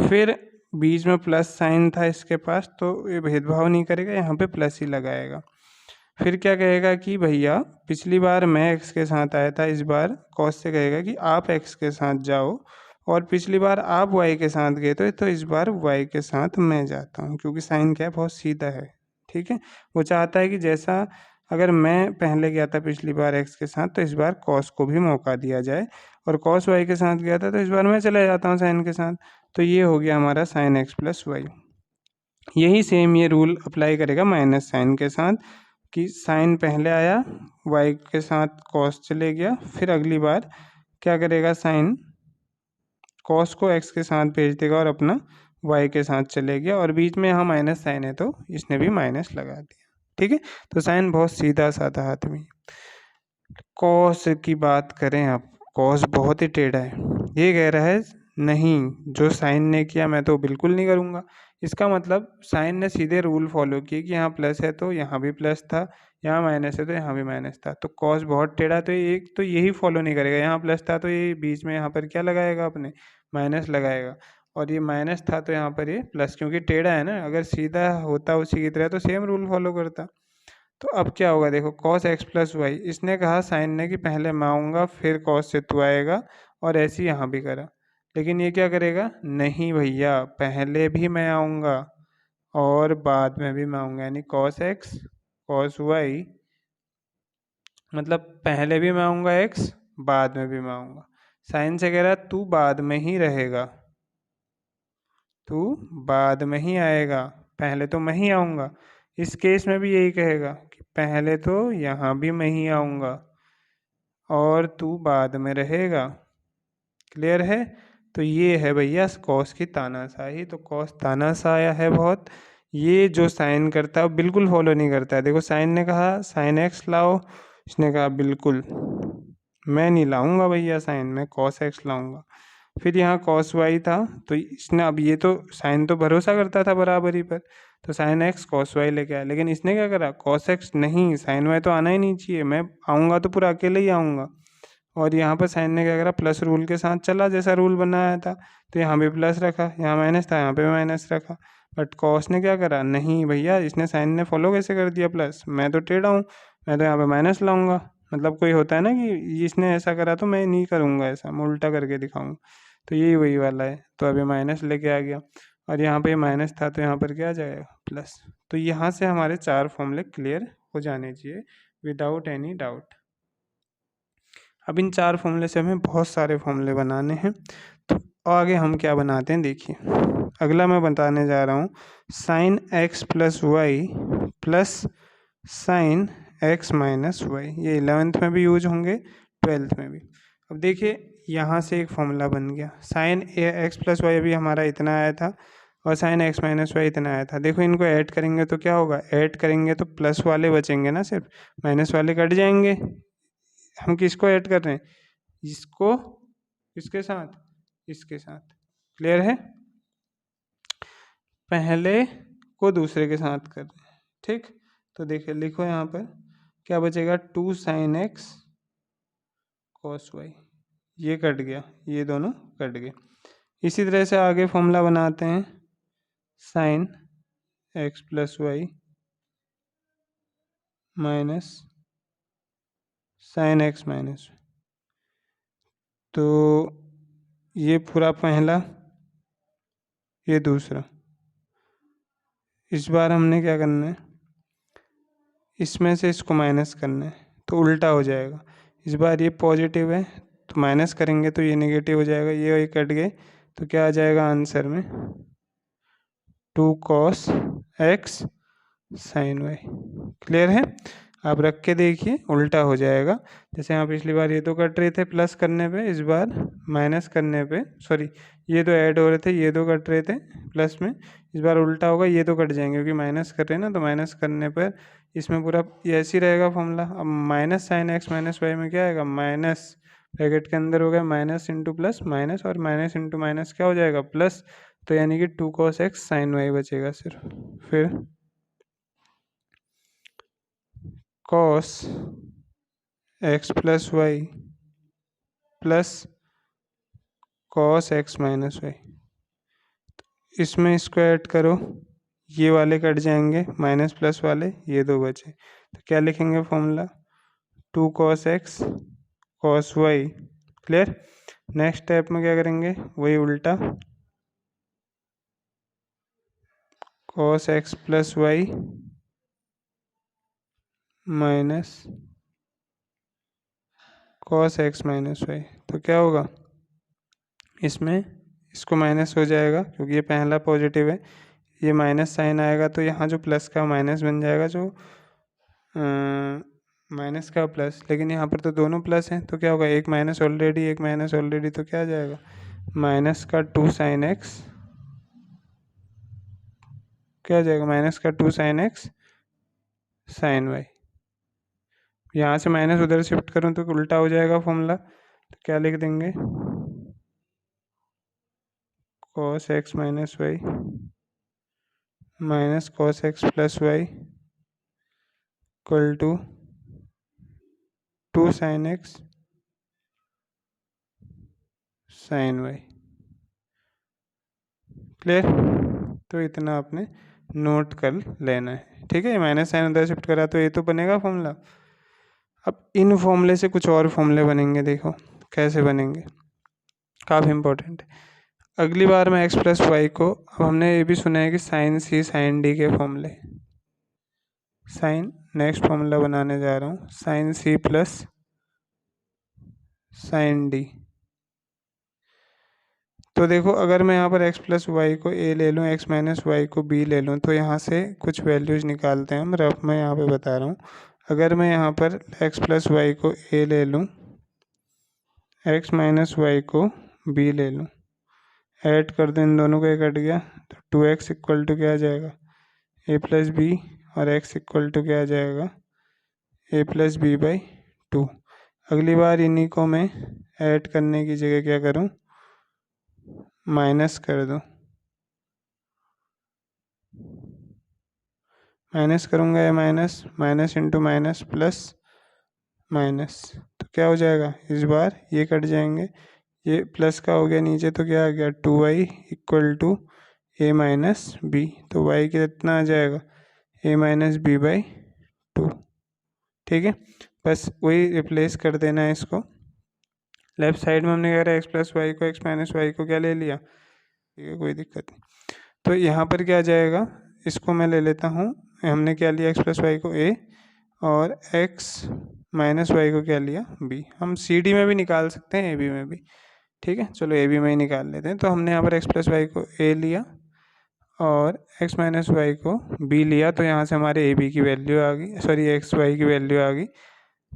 Speaker 1: फिर बीच में प्लस साइन था इसके पास, तो ये भेदभाव नहीं करेगा, यहाँ पे प्लस ही लगाएगा। फिर क्या कहेगा कि भैया पिछली बार मैं एक्स के साथ आया था, इस बार कॉस से कहेगा कि आप एक्स के साथ जाओ, और पिछली बार आप वाई के साथ गए थे तो इस बार वाई के साथ मैं जाता हूँ, क्योंकि साइन क्या है, बहुत सीधा है। ठीक है, वो चाहता है कि जैसा अगर मैं पहले गया था पिछली बार एक्स के साथ, तो इस बार कॉस को भी मौका दिया जाए, और कॉस वाई के साथ गया था तो इस बार मैं चला जाता हूँ साइन के साथ। तो ये हो गया हमारा साइन एक्स प्लस वाई। यही सेम ये रूल अप्लाई करेगा माइनस साइन के साथ, कि साइन पहले आया, वाई के साथ कॉस चले गया, फिर अगली बार क्या करेगा, साइन कॉस को एक्स के साथ भेज देगा और अपना वाई के साथ चले गया, और बीच में यहाँ माइनस साइन है तो इसने भी माइनस लगा दिया। ठीक है, तो साइन बहुत सीधा साधा आदमी। कॉस की बात करें आप, कॉस बहुत ही टेढ़ा है। ये कह रहा है नहीं, जो साइन ने किया मैं तो बिल्कुल नहीं करूँगा। इसका मतलब साइन ने सीधे रूल फॉलो किए कि यहाँ प्लस है तो यहाँ भी प्लस था, यहाँ माइनस है तो यहाँ भी माइनस था। तो कॉस बहुत टेढ़ा, तो एक तो यही फॉलो नहीं करेगा, यहाँ प्लस था तो ये बीच में यहाँ पर क्या लगाएगा, अपने माइनस लगाएगा, और ये माइनस था तो यहाँ पर ये प्लस, क्योंकि टेढ़ा है ना, अगर सीधा होता उसी की तरह तो सेम रूल फॉलो करता। तो अब क्या होगा, देखो कॉस एक्स प्लस वाई, इसने कहा साइन ने कि पहले मैं आऊँगा फिर कॉस से तू आएगा, और ऐसे ही यहाँ भी करा। लेकिन ये क्या करेगा, नहीं भैया पहले भी मैं आऊँगा और बाद में भी मैं आऊँगा, यानी कॉस एक्स कॉस वाई, मतलब पहले भी मैं आऊँगा एक्स बाद में भी मैं आऊँगा। साइन से कह रहा है तू बाद में ही रहेगा, तू बाद में ही आएगा, पहले तो मैं ही आऊँगा। इस केस में भी यही कहेगा कि पहले तो यहाँ भी मैं ही आऊँगा और तू बाद में रहेगा। क्लियर है? तो ये है भैया कॉस की तानाशाही। तो कॉस तानाशाह है बहुत। ये जो साइन करता है वो बिल्कुल फॉलो नहीं करता है। देखो साइन ने कहा साइन एक्स लाओ, इसने कहा बिल्कुल मैं नहीं लाऊंगा भैया साइन, मैं कॉस एक्स लाऊंगा। फिर यहाँ कॉस वाई था, तो इसने अब ये तो साइन तो भरोसा करता था बराबरी पर, तो साइन एक्स कॉस वाई लेके आया। लेकिन इसने क्या करा, कॉस एक्स नहीं, साइन वाई तो आना ही नहीं चाहिए, मैं आऊँगा तो पूरा अकेले ही आऊँगा। और यहाँ पर साइन ने क्या करा, प्लस रूल के साथ चला, जैसा रूल बनाया था। तो यहाँ भी प्लस रखा, यहाँ माइनस था यहाँ पे माइनस रखा। बट कॉस ने क्या करा, नहीं भैया इसने साइन ने फॉलो कैसे कर दिया प्लस, मैं तो टेढ़ा हूँ, मैं तो यहाँ पे माइनस लाऊंगा। मतलब कोई होता है ना कि इसने ऐसा करा तो मैं नहीं करूँगा ऐसा, मैं उल्टा करके दिखाऊंगा। तो यही वही वाला है। तो अभी माइनस लेके आ गया और यहाँ पे माइनस था तो यहाँ पर क्या आ जाएगा प्लस। तो यहाँ से हमारे 4 फॉर्मूले क्लियर हो जाने चाहिए विदाउट एनी डाउट। अब इन 4 फॉर्मूले से हमें बहुत सारे फॉर्मूले बनाने हैं। तो आगे हम क्या बनाते हैं देखिए, अगला मैं बताने जा रहा हूँ sine x plus y plus sine x minus y. ये 11th में भी यूज होंगे, 12th में भी। अब देखिए यहाँ से एक फॉर्मूला बन गया, साइन एक्स प्लस वाई अभी हमारा इतना आया था और साइन एक्स माइनस वाई इतना आया था। देखो इनको ऐड करेंगे तो क्या होगा, ऐड करेंगे तो प्लस वाले बचेंगे ना, सिर्फ माइनस वाले कट जाएंगे। हम किसको ऐड कर रहे हैं, इसको इसके साथ, इसके साथ। क्लियर है? पहले को दूसरे के साथ कर रहे हैं, ठीक। तो देखिए लिखो यहाँ पर क्या बचेगा, 2 साइन एक्स कॉस वाई, ये कट गया, ये दोनों कट गए। इसी तरह से आगे फॉर्मूला बनाते हैं sine x plus y minus sine x minus. तो ये पूरा पहला, ये दूसरा। इस बार हमने क्या करना है, इसमें से इसको माइनस करना है तो उल्टा हो जाएगा। इस बार ये पॉजिटिव है तो माइनस करेंगे तो ये नेगेटिव हो जाएगा, ये कट गए तो क्या आ जाएगा आंसर में, 2 cos x sine y. Clear है? आप रख के देखिए उल्टा हो जाएगा। जैसे यहाँ पिछली बार ये तो कट रहे थे प्लस करने पे, इस बार माइनस करने पे, सॉरी ये तो ऐड हो रहे थे, ये तो कट रहे थे प्लस में, इस बार उल्टा होगा, ये तो कट जाएंगे क्योंकि माइनस कर रहे हैं ना। तो माइनस करने पर इसमें पूरा ये ऐसे ही रहेगा फॉर्मूला। अब minus sine x minus y में क्या आएगा, माइनस ब्रैकेट के अंदर हो गया माइनस इंटू प्लस माइनस, और माइनस इंटू माइनस क्या हो जाएगा प्लस। तो यानी कि 2 कॉस एक्स साइन वाई बचेगा सिर्फ। फिर cos x plus y plus cos x minus y, इसमें इसको ऐड करो, ये वाले कट जाएंगे माइनस प्लस वाले, ये दो बचे। तो क्या लिखेंगे formula, 2 cos x cos y. Clear? Next step में क्या करेंगे, वही उल्टा, cos x plus y minus cos x minus y. तो क्या होगा, इसमें इसको माइनस हो जाएगा क्योंकि ये पहला पॉजिटिव है, ये माइनस साइन आएगा तो यहाँ जो प्लस का माइनस बन जाएगा, जो माइनस का प्लस, लेकिन यहाँ पर तो दोनों प्लस हैं तो क्या होगा, एक माइनस ऑलरेडी एक माइनस ऑलरेडी, तो क्या आ जाएगा माइनस का 2 साइन एक्स, क्या आ जाएगा माइनस का 2 साइन एक्स साइन वाई। यहाँ से माइनस उधर शिफ्ट करूँ तो उल्टा हो जाएगा फॉर्मूला। तो क्या लिख देंगे, cos x minus y minus cos x plus y equal to 2 sine x sine y. Clear? तो इतना आपने नोट कर लेना है, ठीक है। माइनस साइन उधर शिफ्ट करा तो ये तो बनेगा फॉर्मूला। अब इन फॉर्मूले से कुछ और फॉर्मूले बनेंगे, देखो कैसे बनेंगे, काफ़ी इंपॉर्टेंट है। अगली बार में एक्स प्लस वाई को, अब हमने ये भी सुना है कि साइन सी साइन डी के फॉर्मूले, साइन, नेक्स्ट फॉर्मूला बनाने जा रहा हूँ sine C plus sine D. तो देखो अगर मैं यहाँ पर x प्लस वाई को a ले लूँ, x माइनस वाई को b ले लूँ, तो यहाँ से कुछ वैल्यूज़ निकालते हैं हम। रफ मैं यहाँ पे बता रहा हूँ। अगर मैं यहाँ पर x प्लस वाई को a ले लूँ, x माइनस वाई को b ले लूँ, ऐड कर दें इन दोनों को, ये कट गया तो 2x इक्वल टू क्या आ जाएगा, a प्लस बी, और x इक्वल टू क्या आ जाएगा, a प्लस बी बाई 2। अगली बार इन्हीं को मैं ऐड करने की जगह क्या करूँ, माइनस कर दूँ। माइनस करूँगा या minus, minus into minus plus minus, तो क्या हो जाएगा, इस बार ये कट जाएंगे, ये प्लस का हो गया नीचे, तो क्या आ गया 2y equal to a minus B. तो y कितना आ जाएगा, a माइनस बी बाई 2। ठीक है, बस वही रिप्लेस कर देना है इसको। लेफ्ट साइड में हमने क्या करा, एक्स प्लस वाई को एक्स माइनस वाई को क्या ले लिया, ठीक है, कोई दिक्कत नहीं। तो यहाँ पर क्या आ जाएगा, इसको मैं ले लेता हूँ, हमने क्या लिया, एक्स प्लस वाई को a और एक्स माइनस वाई को क्या लिया b। हम सी डी में भी निकाल सकते हैं, ए बी में भी, ठीक है, चलो ए बी में ही निकाल लेते हैं। तो हमने यहाँ पर एक्स प्लस वाई को a लिया और एक्स माइनस वाई को b लिया, तो यहाँ से हमारे ए बी की वैल्यू आ गई, सॉरी एक्स वाई की वैल्यू आ गई।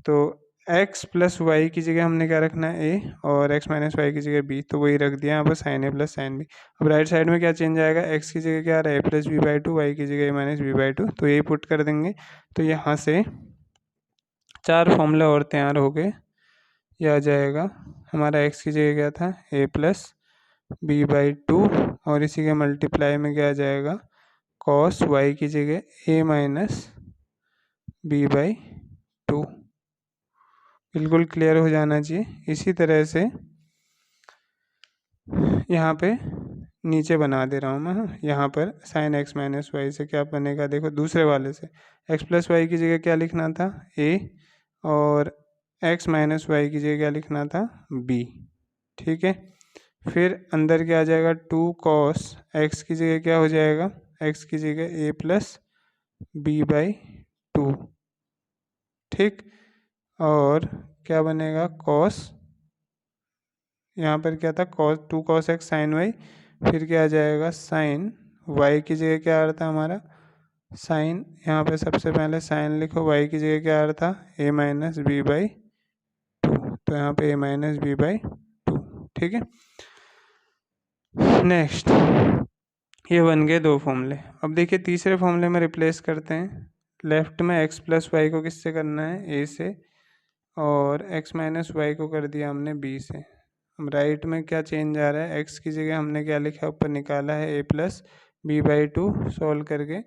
Speaker 1: तो x प्लस वाई की जगह हमने क्या रखना है, a, और x माइनस वाई की जगह b, तो वही रख दिया यहाँ पर, sine a plus sine b। अब राइट साइड में क्या चेंज आएगा, x की जगह क्या आ रहा है, a plus B by 2, y की जगह a माइनस बी बाई 2, तो यही पुट कर देंगे। तो यहाँ से 4 फॉर्मूला और तैयार हो गए। यह आ जाएगा हमारा x की जगह क्या था, a प्लस बी बाई 2, और इसी के मल्टीप्लाई में क्या आ जाएगा, कॉस y की जगह a माइनस बी बाई 2। बिल्कुल क्लियर हो जाना चाहिए। इसी तरह से यहाँ पे नीचे बना दे रहा हूँ मैं, यहाँ पर साइन एक्स माइनस वाई से क्या बनेगा, देखो दूसरे वाले से एक्स प्लस वाई की जगह क्या लिखना था, a, और एक्स माइनस वाई की जगह क्या लिखना था, b। ठीक है, फिर अंदर क्या आ जाएगा, 2 कॉस एक्स की जगह क्या हो जाएगा, x की जगह a प्लस बी बाई 2। ठीक, और क्या बनेगा, कॉस, यहाँ पर क्या था, cos 2 cos x sine y, फिर क्या आ जाएगा, साइन वाई की जगह क्या आ रहा था हमारा, साइन, यहाँ पे सबसे पहले साइन लिखो, वाई की जगह क्या आ रहा था, a माइनस बी बाई 2, तो यहाँ पे a माइनस बी बाई 2। ठीक है, नेक्स्ट, ये बन गए 2 फॉर्मूले। अब देखिए तीसरे फॉर्मूले में रिप्लेस करते हैं। लेफ्ट में x प्लस वाई को किससे करना है, a से, और x माइनस वाई को कर दिया हमने b से। हम राइट में क्या चेंज आ रहा है, x की जगह हमने क्या लिखा, ऊपर निकाला है a plus B by 2 solve करके,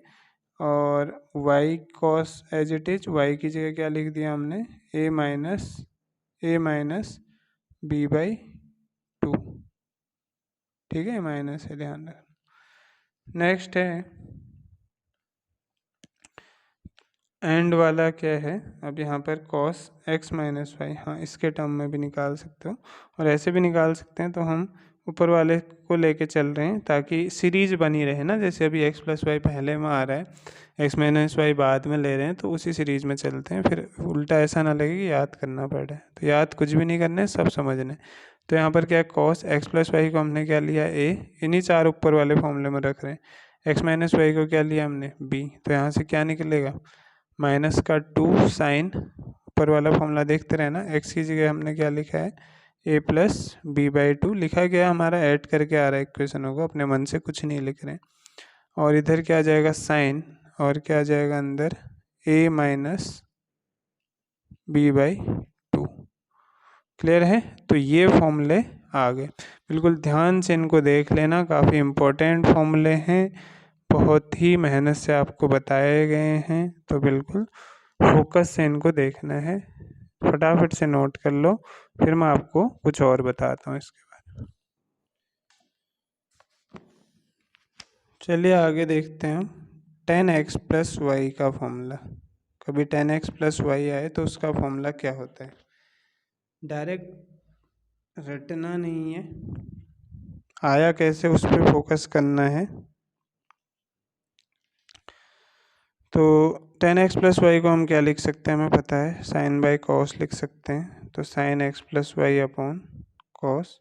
Speaker 1: और y cos as it is, y की जगह क्या लिख दिया हमने, a माइनस बी बाई 2। ठीक है, माइनस है, ध्यान रखना। नेक्स्ट है एंड वाला, क्या है, अब यहाँ पर कॉस एक्स माइनस वाई, हाँ इसके टर्म में भी निकाल सकते हो और ऐसे भी निकाल सकते हैं। तो हम ऊपर वाले को लेके चल रहे हैं ताकि सीरीज बनी रहे ना, जैसे अभी एक्स प्लस वाई पहले में आ रहा है, एक्स माइनस वाई बाद में ले रहे हैं, तो उसी सीरीज में चलते हैं, फिर उल्टा ऐसा ना लगे कि याद करना पड़े। तो याद कुछ भी नहीं करना है, सब समझना है। तो यहाँ पर क्या है, कॉस एक्स प्लस वाई को हमने क्या लिया, ए, इन्हीं 4 ऊपर वाले फॉर्मूले में रख रहे हैं। एक्स माइनस वाई को क्या लिया हमने, बी, तो यहाँ से क्या निकलेगा, माइनस का 2 साइन, ऊपर वाला फॉर्मूला देखते रहना, एक्स की जगह हमने क्या लिखा है, a प्लस बी बाई 2 लिखा गया, हमारा ऐड करके आ रहा है इक्वेशनों को, अपने मन से कुछ नहीं लिख रहे हैं। और इधर क्या आ जाएगा, साइन, और क्या आ जाएगा अंदर, a minus B by 2। Clear है, तो ये फॉर्मूले आ गए। बिल्कुल ध्यान से इनको देख लेना, काफ़ी इम्पोर्टेंट फॉर्मूले हैं, बहुत ही मेहनत से आपको बताए गए हैं, तो बिल्कुल फोकस से इनको देखना है। फटाफट से नोट कर लो, फिर मैं आपको कुछ और बताता हूँ इसके बाद। चलिए आगे देखते हैं, 10x प्लस वाई का फॉर्मूला। कभी 10x प्लस वाई आए तो उसका फॉर्मूला क्या होता है, डायरेक्ट रटना नहीं है, आया कैसे उस पर फोकस करना है। तो 10x प्लस वाई को हम क्या लिख सकते हैं, हमें पता है, साइन बाई कॉस लिख सकते हैं। तो sine x plus y upon cos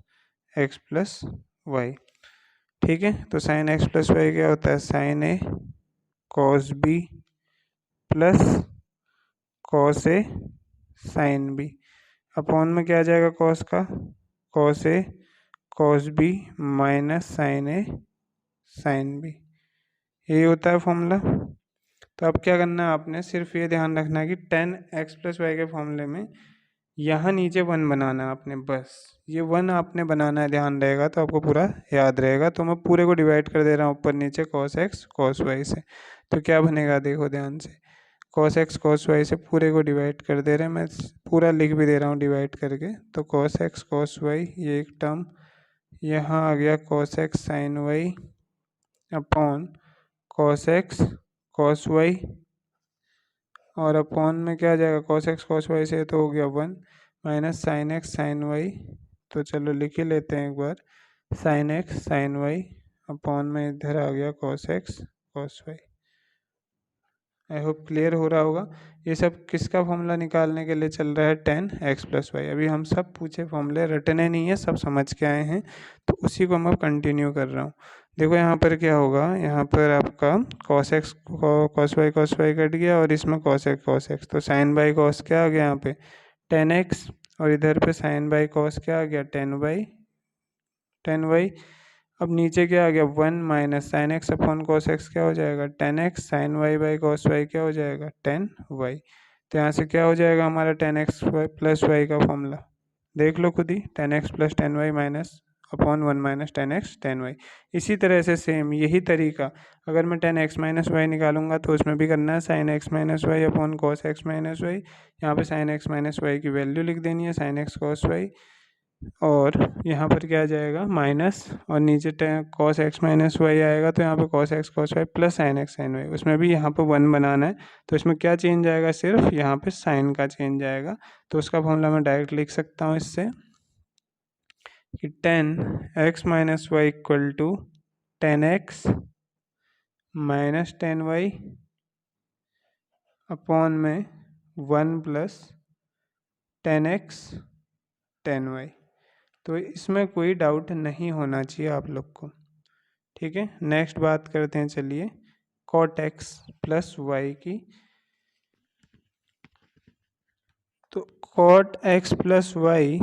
Speaker 1: x plus y. ठीक है, तो साइन एक्स प्लस वाई क्या होता है, sign A cos B plus cos A sine B, upon में क्या आ जाएगा कॉस का, cos A cos B minus sign A sine B, यही होता है फॉर्मूला। तो अब क्या करना है आपने, सिर्फ ये ध्यान रखना है कि टेन एक्स प्लस वाई के फॉर्मूले में यहाँ नीचे वन बनाना है आपने, बस ये वन आपने बनाना है, ध्यान रहेगा तो आपको पूरा याद रहेगा। तो मैं पूरे को डिवाइड कर दे रहा हूँ ऊपर नीचे कॉस एक्स कॉस वाई से, तो क्या बनेगा देखो ध्यान से, कॉस एक्स कॉस वाई से पूरे को डिवाइड कर दे रहे हैं, मैं पूरा लिख भी दे रहा हूँ डिवाइड करके। तो कॉस एक्स कॉस वाई ये एक टर्म यहाँ आ गया, cos x sine y upon cos x cos y, और अपॉन में क्या आ जाएगा, कॉस एक्स कॉस वाई से तो हो गया one minus sine x sine y. तो चलो लिख ही लेते हैं एक बार, sine x sine y upon में इधर आ गया cos x cos y. I hope clear हो रहा होगा। ये सब किसका फॉर्मूला निकालने के लिए चल रहा है, टेन एक्स प्लस वाई। अभी हम सब पूछे फॉर्मूले रटने नहीं है, सब समझ के आए हैं, तो उसी को मैं कंटिन्यू कर रहा हूँ। देखो यहाँ पर क्या होगा, यहाँ पर आपका cos x cos y cut गया और इसमें कॉस एक्स, तो साइन बाई कॉस क्या आ गया यहाँ पे टेन एक्स, और इधर पे साइन बाई कॉस क्या आ गया टेन वाई। अब नीचे क्या आ गया one minus sine x upon cos x क्या हो जाएगा tan x, sine y by cos y क्या हो जाएगा टेन वाई। तो यहाँ से क्या हो जाएगा हमारा टेन एक्स प्लस वाई का फॉर्मूला, देख लो खुद ही, tan x plus tan y minus upon one minus tan x tan y. इसी तरह से सेम यही तरीका, अगर मैं टेन एक्स माइनस वाई निकालूंगा तो उसमें भी करना है sine x minus y upon cos x minus y. यहाँ पे साइन एक्स माइनस वाई की वैल्यू लिख देनी है, साइन एक्स कॉस वाई, और यहाँ पर क्या आ जाएगा माइनस, और नीचे कॉस एक्स माइनस वाई आएगा, तो यहाँ पे cos x cos y plus sine x sine y, उसमें भी यहाँ पे वन बनाना है। तो इसमें क्या चेंज आएगा, सिर्फ यहाँ पे साइन का चेंज आएगा। तो उसका फॉर्मूला मैं डायरेक्ट लिख सकता हूँ इससे कि tan x minus y equal to tan x minus tan y upon में one plus tan x tan y. तो इसमें कोई डाउट नहीं होना चाहिए आप लोग को। ठीक है, नेक्स्ट बात करते हैं, चलिए कॉट एक्स प्लस वाई की। तो कॉट एक्स प्लस वाई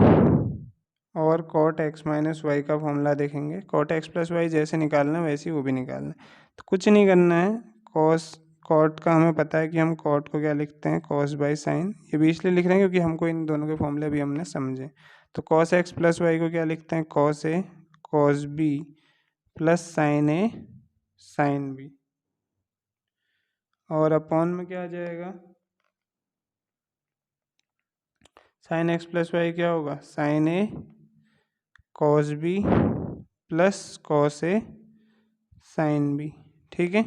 Speaker 1: और कॉट एक्स माइनस वाई का फॉर्मूला देखेंगे। कॉट एक्स प्लस वाई जैसे निकालना है वैसे ही वो भी निकालना है, तो कुछ नहीं करना है। कॉस कॉट का हमें पता है कि हम कॉट को क्या लिखते हैं, कॉस बाई साइन, ये भी इसलिए लिख रहे हैं क्योंकि हमको इन दोनों के फॉर्मूले भी हमने समझे। तो कॉस एक्स प्लस वाई को क्या लिखते हैं, cos A cos B plus sign A sine B, और अपॉन में क्या आ जाएगा, साइन एक्स प्लस वाई क्या होगा, sign A cos B plus cos A sine B. ठीक है,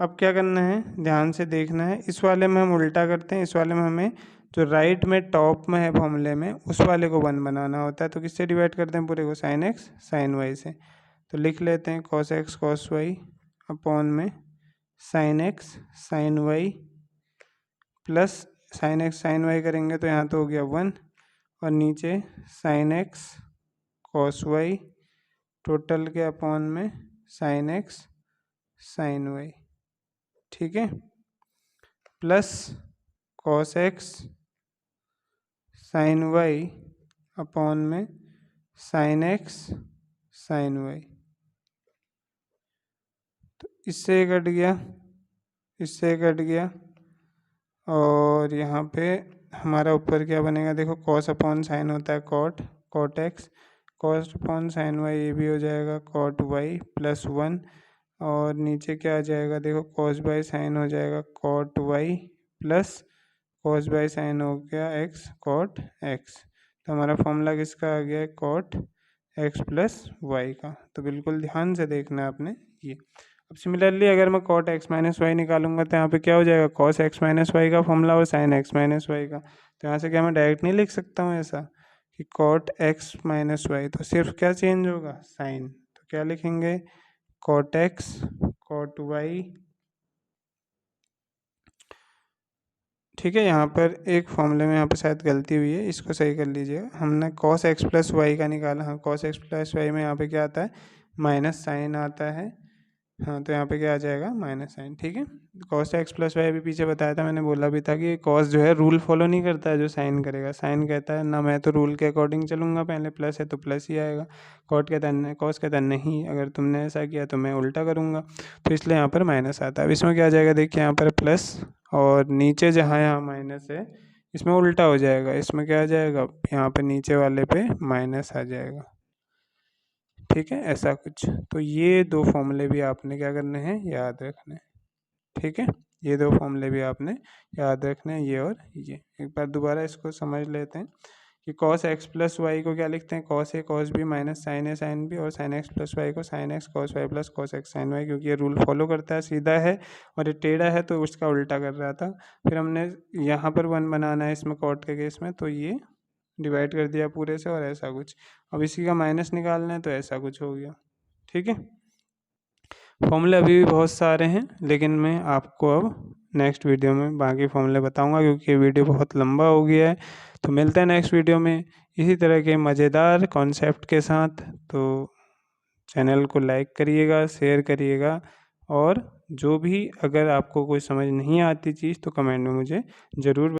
Speaker 1: अब क्या करना है, ध्यान से देखना है, इस वाले में हम उल्टा करते हैं, इस वाले में हमें जो राइट में टॉप में है फॉर्मूले में उस वाले को वन बनाना होता है। तो किससे डिवाइड करते हैं पूरे को, साइन एक्स साइन वाई से। तो लिख लेते हैं cos x cos y upon में sine x sine y plus sine x sine y करेंगे तो यहाँ तो हो गया वन, और नीचे sine x cos y total के अपॉन में साइन एक्स साइन वाई। ठीक है, plus cos x sine y upon में साइन एक्स साइन वाई। तो इससे कट गया, इससे कट गया, और यहाँ पे हमारा ऊपर क्या बनेगा, देखो कॉस अपॉन साइन होता है cot, cot x, cos upon sine y ये भी हो जाएगा कॉट वाई प्लस वन, और नीचे क्या आ जाएगा, देखो कॉस बाई साइन हो जाएगा cot y plus cos by sine हो गया एक्स कॉट एक्स। तो हमारा फॉर्मूला किसका आ गया है, कॉट एक्स प्लस वाई का। तो बिल्कुल ध्यान से देखना है आपने ये। अब सिमिलरली अगर मैं कॉट एक्स माइनस वाई निकालूंगा तो यहाँ पे क्या हो जाएगा, कॉस एक्स माइनस वाई का फॉर्मूला और साइन एक्स माइनस वाई का। तो यहाँ से क्या मैं डायरेक्ट नहीं लिख सकता हूँ ऐसा कि कॉट एक्स माइनस वाई, तो सिर्फ क्या चेंज होगा, साइन। तो क्या लिखेंगे, कॉट एक्स कॉट वाई। ठीक है। यहाँ पर एक फॉर्मूले में यहाँ पर शायद गलती हुई है, इसको सही कर लीजिएगा। हमने cos x प्लस वाई का निकाला। हाँ, cos x प्लस वाई में यहाँ पे क्या आता है, माइनस साइन आता है। हाँ, तो यहाँ पे क्या आ जाएगा, माइनस साइन। ठीक है। cos x प्लस वाई अभी पीछे बताया था, मैंने बोला भी था कि cos जो है रूल फॉलो नहीं करता है जो साइन करेगा। साइन कहता है ना मैं तो रूल के अकॉर्डिंग चलूँगा, पहले प्लस है तो प्लस ही आएगा। cos कहता है नहीं, अगर तुमने ऐसा किया तो मैं उल्टा करूँगा, तो इसलिए यहाँ पर माइनस आता है। अब इसमें क्या आ जाएगा, देखिए यहाँ पर प्लस और नीचे जहाँ यहाँ माइनस है इसमें उल्टा हो जाएगा। इसमें क्या आ जाएगा, यहाँ पे नीचे वाले पे माइनस आ जाएगा। ठीक है, ऐसा कुछ। तो ये दो फॉर्मूले भी आपने क्या करने हैं, याद रखने। ठीक है, ये दो फॉर्मूले भी आपने याद रखने हैं, ये और ये। एक बार दोबारा इसको समझ लेते हैं कि cos x प्लस वाई को क्या लिखते हैं, cos a cos b minus sine a sine b, और sin x प्लस वाई को sin x cos y plus cos x sin y, क्योंकि ये रूल फॉलो करता है, सीधा है और ये टेढ़ा है तो उसका उल्टा कर रहा था। फिर हमने यहाँ पर 1 बनाना है इसमें कॉट के केस में, तो ये डिवाइड कर दिया पूरे से, और ऐसा कुछ। अब इसी का माइनस निकालना है तो ऐसा कुछ हो गया। ठीक है। फॉर्मूले अभी भी बहुत सारे हैं, लेकिन मैं आपको अब नेक्स्ट वीडियो में बाकी फॉर्मूले बताऊंगा, क्योंकि ये वीडियो बहुत लंबा हो गया है। तो मिलते हैं नेक्स्ट वीडियो में इसी तरह के मज़ेदार कॉन्सेप्ट के साथ। तो चैनल को लाइक करिएगा, शेयर करिएगा, और जो भी अगर आपको कोई समझ नहीं आती चीज़ तो कमेंट में मुझे ज़रूर